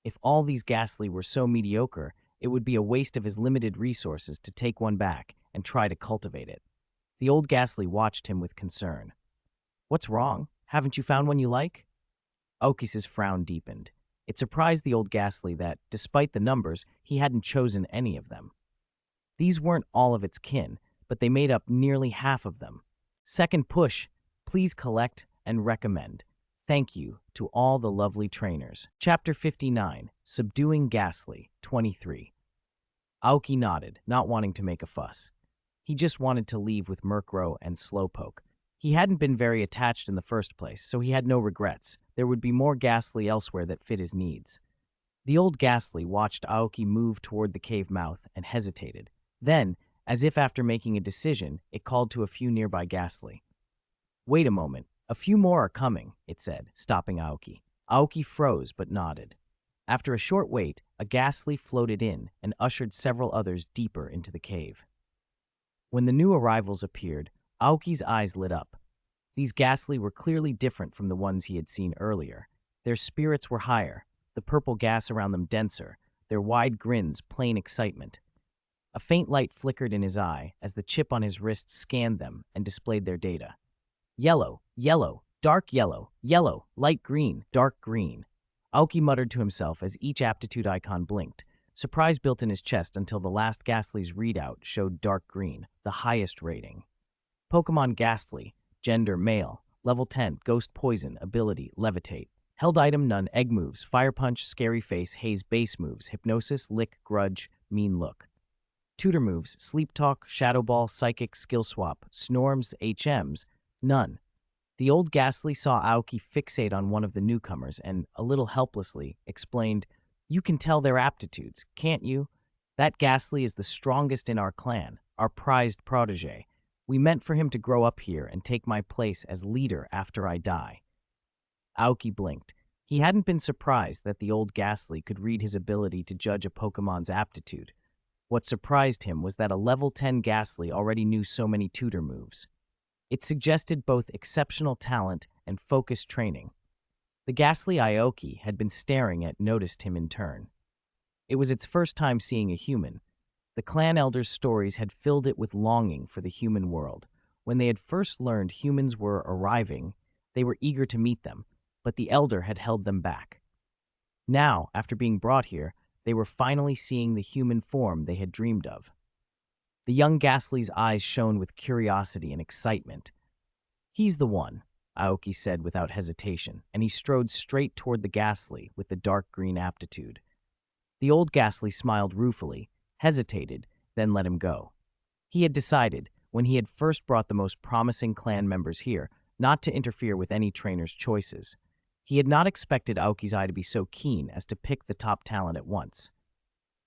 If all these Ghastly were so mediocre, it would be a waste of his limited resources to take one back and try to cultivate it. The old Ghastly watched him with concern. "What's wrong? Haven't you found one you like?" Aokis' frown deepened. It surprised the old Ghastly that, despite the numbers, he hadn't chosen any of them. These weren't all of its kin, but they made up nearly half of them. Second push, please collect and recommend. Thank you to all the lovely trainers. Chapter 59, Subduing Ghastly, 23. Aoki nodded, not wanting to make a fuss. He just wanted to leave with Murkrow and Slowpoke. He hadn't been very attached in the first place, so he had no regrets. There would be more Ghastly elsewhere that fit his needs. The old Ghastly watched Aoki move toward the cave mouth and hesitated. Then, as if after making a decision, it called to a few nearby Ghastly. "Wait a moment. A few more are coming," it said, stopping Aoki. Aoki froze but nodded. After a short wait, a Ghastly floated in and ushered several others deeper into the cave. When the new arrivals appeared, Aoki's eyes lit up. These Ghastly were clearly different from the ones he had seen earlier. Their spirits were higher, the purple gas around them denser, their wide grins plain excitement. A faint light flickered in his eye as the chip on his wrist scanned them and displayed their data. Yellow, yellow, dark yellow, yellow, light green, dark green. Aoki muttered to himself as each aptitude icon blinked. Surprise built in his chest until the last Ghastly's readout showed dark green, the highest rating. Pokemon Ghastly, gender male, Level 10, Ghost Poison, ability, Levitate. Held item, none, egg moves, Fire Punch, Scary Face, Haze base moves, Hypnosis, Lick, Grudge, Mean Look. Tutor moves, Sleep Talk, Shadow Ball, Psychic, Skill Swap, Snorms, HMs, none. The old Ghastly saw Aoki fixate on one of the newcomers and, a little helplessly, explained, "You can tell their aptitudes, can't you? That Ghastly is the strongest in our clan, our prized protege. We meant for him to grow up here and take my place as leader after I die." Aoki blinked. He hadn't been surprised that the old Ghastly could read his ability to judge a Pokemon's aptitude. What surprised him was that a level 10 Ghastly already knew so many tutor moves. It suggested both exceptional talent and focused training. The Ghastly Aoki had been staring at noticed him in turn. It was its first time seeing a human. The clan elders' stories had filled it with longing for the human world. When they had first learned humans were arriving, they were eager to meet them, but the elder had held them back. Now, after being brought here, they were finally seeing the human form they had dreamed of. The young Ghastly's eyes shone with curiosity and excitement. "He's the one," Aoki said without hesitation, and he strode straight toward the Ghastly with the dark green aptitude. The old Ghastly smiled ruefully, hesitated, then let him go. He had decided, when he had first brought the most promising clan members here, not to interfere with any trainer's choices. He had not expected Aoki's eye to be so keen as to pick the top talent at once.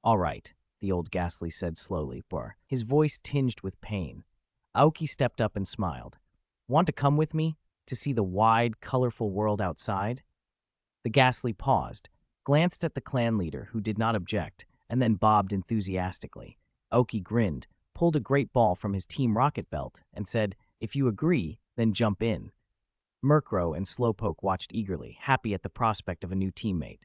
"All right," the old Ghastly said slowly, his voice tinged with pain. Aoki stepped up and smiled. "Want to come with me, to see the wide, colorful world outside?" The Ghastly paused, glanced at the clan leader, who did not object, and then bobbed enthusiastically. Aoki grinned, pulled a great ball from his Team Rocket belt, and said, "If you agree, then jump in." Murkrow and Slowpoke watched eagerly, happy at the prospect of a new teammate.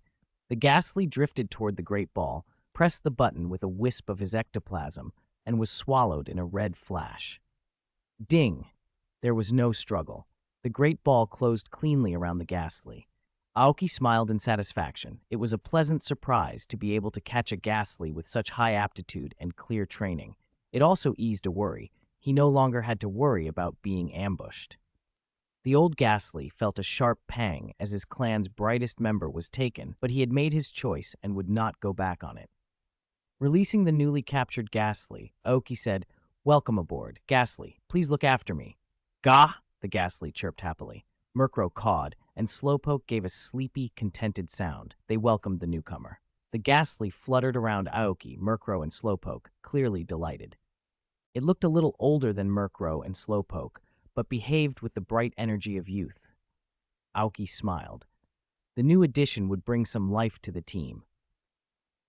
The Ghastly drifted toward the great ball, pressed the button with a wisp of his ectoplasm, and was swallowed in a red flash. Ding! There was no struggle. The great ball closed cleanly around the Ghastly. Aoki smiled in satisfaction. It was a pleasant surprise to be able to catch a Ghastly with such high aptitude and clear training. It also eased a worry. He no longer had to worry about being ambushed. The old Ghastly felt a sharp pang as his clan's brightest member was taken, but he had made his choice and would not go back on it. Releasing the newly captured Ghastly, Aoki said, "Welcome aboard. Ghastly, please look after me." "Gah!" the Ghastly chirped happily. Murkrow cawed, and Slowpoke gave a sleepy, contented sound. They welcomed the newcomer. The Ghastly fluttered around Aoki, Murkrow, and Slowpoke, clearly delighted. It looked a little older than Murkrow and Slowpoke, but behaved with the bright energy of youth. Aoki smiled. The new addition would bring some life to the team.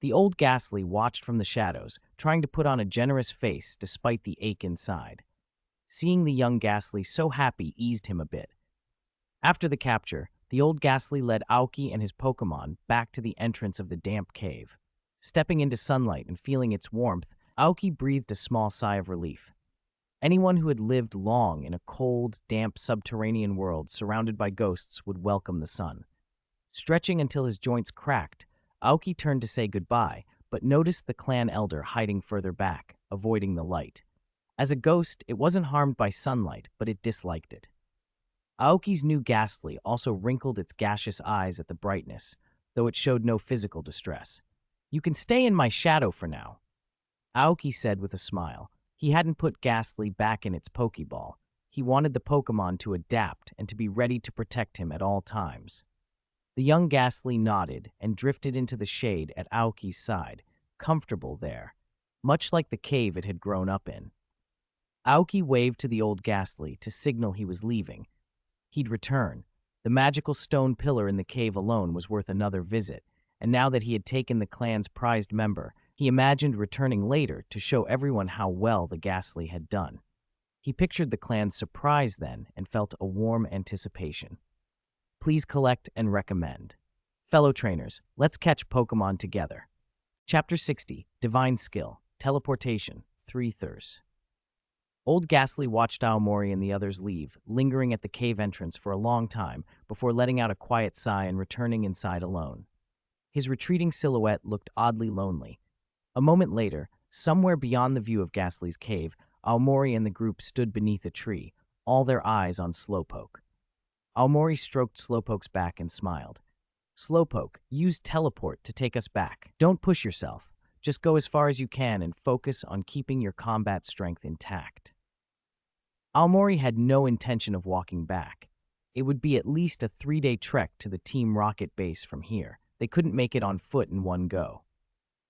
The old Ghastly watched from the shadows, trying to put on a generous face despite the ache inside. Seeing the young Ghastly so happy eased him a bit. After the capture, the old Ghastly led Aoki and his Pokémon back to the entrance of the damp cave. Stepping into sunlight and feeling its warmth, Aoki breathed a small sigh of relief. Anyone who had lived long in a cold, damp subterranean world surrounded by ghosts would welcome the sun. Stretching until his joints cracked, Aoki turned to say goodbye, but noticed the clan elder hiding further back, avoiding the light. As a ghost, it wasn't harmed by sunlight, but it disliked it. Aoki's new Ghastly also wrinkled its gaseous eyes at the brightness, though it showed no physical distress. "You can stay in my shadow for now," Aoki said with a smile. He hadn't put Ghastly back in its Pokeball. He wanted the Pokemon to adapt and to be ready to protect him at all times. The young Ghastly nodded and drifted into the shade at Aoki's side, comfortable there, much like the cave it had grown up in. Aoki waved to the old Ghastly to signal he was leaving. He'd return. The magical stone pillar in the cave alone was worth another visit, and now that he had taken the clan's prized member, he imagined returning later to show everyone how well the Ghastly had done. He pictured the clan's surprise then and felt a warm anticipation. Please collect and recommend. Fellow trainers, let's catch Pokemon together. Chapter 60, Divine Skill, Teleportation, 3 Thurs. Old Ghastly watched Aomori and the others leave, lingering at the cave entrance for a long time before letting out a quiet sigh and returning inside alone. His retreating silhouette looked oddly lonely. A moment later, somewhere beyond the view of Ghastly's cave, Aomori and the group stood beneath a tree, all their eyes on Slowpoke. Aomori stroked Slowpoke's back and smiled. Slowpoke, use teleport to take us back. Don't push yourself. Just go as far as you can and focus on keeping your combat strength intact. Aomori had no intention of walking back. It would be at least a 3-day trek to the Team Rocket base from here. They couldn't make it on foot in one go.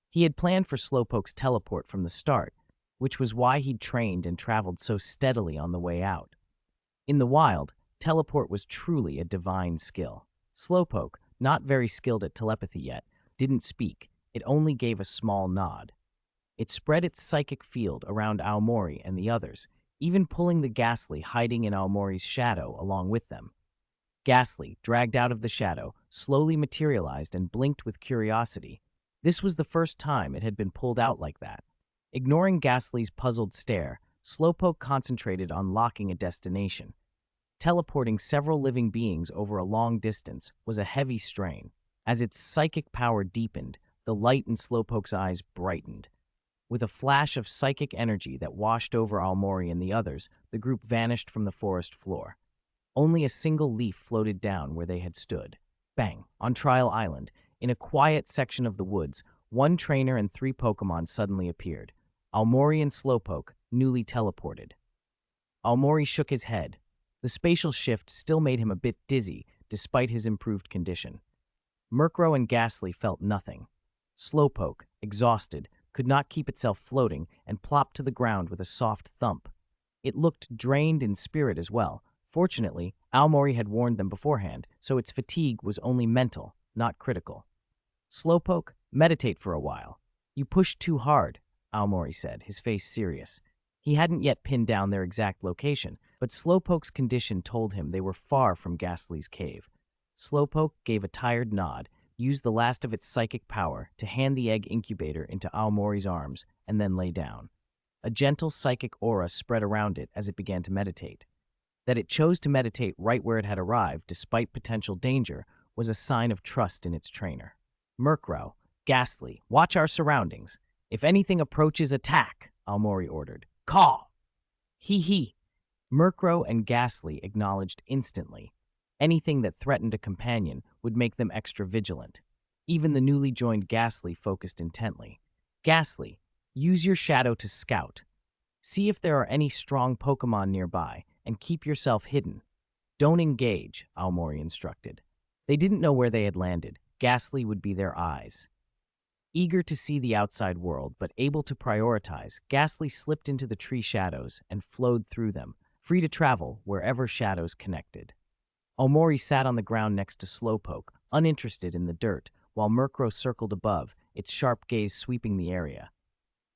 He had planned for Slowpoke's teleport from the start, which was why he'd trained and traveled so steadily on the way out. In the wild, teleport was truly a divine skill. Slowpoke, not very skilled at telepathy yet, didn't speak. It only gave a small nod. It spread its psychic field around Aomori and the others, even pulling the Ghastly hiding in Aomori's shadow along with them. Ghastly, dragged out of the shadow, slowly materialized and blinked with curiosity. This was the first time it had been pulled out like that. Ignoring Ghastly's puzzled stare, Slowpoke concentrated on locking a destination. Teleporting several living beings over a long distance was a heavy strain. As its psychic power deepened, the light in Slowpoke's eyes brightened. With a flash of psychic energy that washed over Aomori and the others, the group vanished from the forest floor. Only a single leaf floated down where they had stood. Bang! On Trial Island, in a quiet section of the woods, one trainer and 3 Pokémon suddenly appeared. Aomori and Slowpoke, newly teleported. Aomori shook his head. The spatial shift still made him a bit dizzy, despite his improved condition. Murkrow and Ghastly felt nothing. Slowpoke, exhausted, could not keep itself floating and plopped to the ground with a soft thump. It looked drained in spirit as well. Fortunately, Aomori had warned them beforehand, so its fatigue was only mental, not critical. Slowpoke, meditate for a while. You pushed too hard, Aomori said, his face serious. He hadn't yet pinned down their exact location, but Slowpoke's condition told him they were far from Ghastly's cave. Slowpoke gave a tired nod, used the last of its psychic power to hand the egg incubator into Aomori's arms, and then lay down. A gentle psychic aura spread around it as it began to meditate. That it chose to meditate right where it had arrived, despite potential danger, was a sign of trust in its trainer. Murkrow, Ghastly, watch our surroundings. If anything approaches, attack, Aomori ordered. Call! Hee. Murkrow and Ghastly acknowledged instantly. Anything that threatened a companion would make them extra vigilant. Even the newly joined Ghastly focused intently. Ghastly, use your shadow to scout. See if there are any strong Pokémon nearby, and keep yourself hidden. Don't engage, Aomori instructed. They didn't know where they had landed. Ghastly would be their eyes. Eager to see the outside world, but able to prioritize, Ghastly slipped into the tree shadows and flowed through them, free to travel wherever shadows connected. Aomori sat on the ground next to Slowpoke, uninterested in the dirt, while Murkrow circled above, its sharp gaze sweeping the area.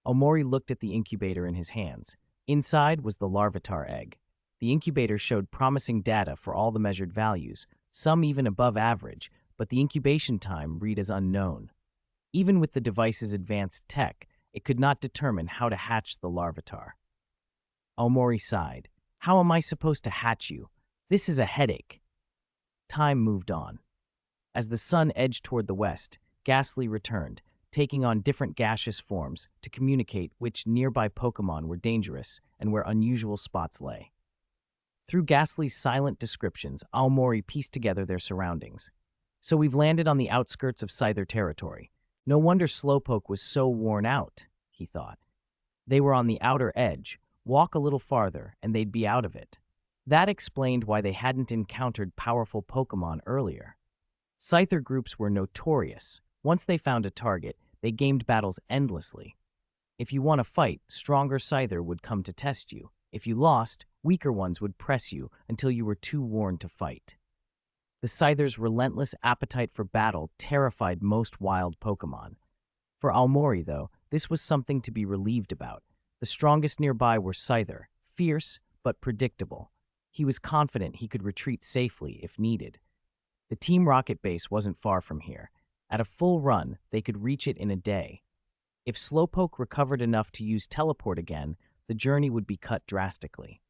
Aomori looked at the incubator in his hands. Inside was the Larvitar egg. The incubator showed promising data for all the measured values, some even above average, but the incubation time read as unknown. Even with the device's advanced tech, it could not determine how to hatch the Larvitar. Aomori sighed. How am I supposed to hatch you? This is a headache. Time moved on. As the sun edged toward the west, Ghastly returned, taking on different gaseous forms to communicate which nearby Pokémon were dangerous and where unusual spots lay. Through Ghastly's silent descriptions, Aomori pieced together their surroundings. So we've landed on the outskirts of Scyther territory. No wonder Slowpoke was so worn out, he thought. They were on the outer edge. Walk a little farther, and they'd be out of it. That explained why they hadn't encountered powerful Pokémon earlier. Scyther groups were notorious. Once they found a target, they gamed battles endlessly. If you won a fight, stronger Scyther would come to test you. If you lost, weaker ones would press you until you were too worn to fight. The Scyther's relentless appetite for battle terrified most wild Pokémon. For Aomori, though, this was something to be relieved about. The strongest nearby were Scyther, fierce but predictable. He was confident he could retreat safely if needed. The Team Rocket base wasn't far from here. At a full run, they could reach it in a day. If Slowpoke recovered enough to use teleport again, the journey would be cut drastically.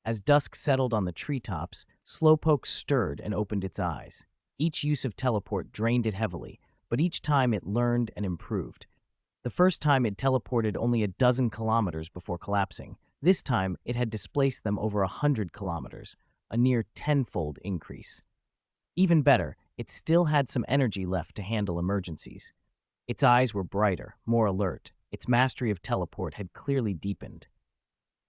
As dusk settled on the treetops, Slowpoke stirred and opened its eyes. Each use of teleport drained it heavily, but each time it learned and improved. The first time it teleported only a dozen kilometers before collapsing. This time, it had displaced them over 100 kilometers. a near tenfold increase. Even better, it still had some energy left to handle emergencies. Its eyes were brighter, more alert. Its mastery of teleport had clearly deepened.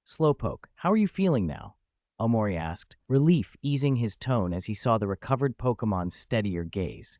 Slowpoke, how are you feeling now? Omori asked, relief easing his tone as he saw the recovered Pokemon's steadier gaze.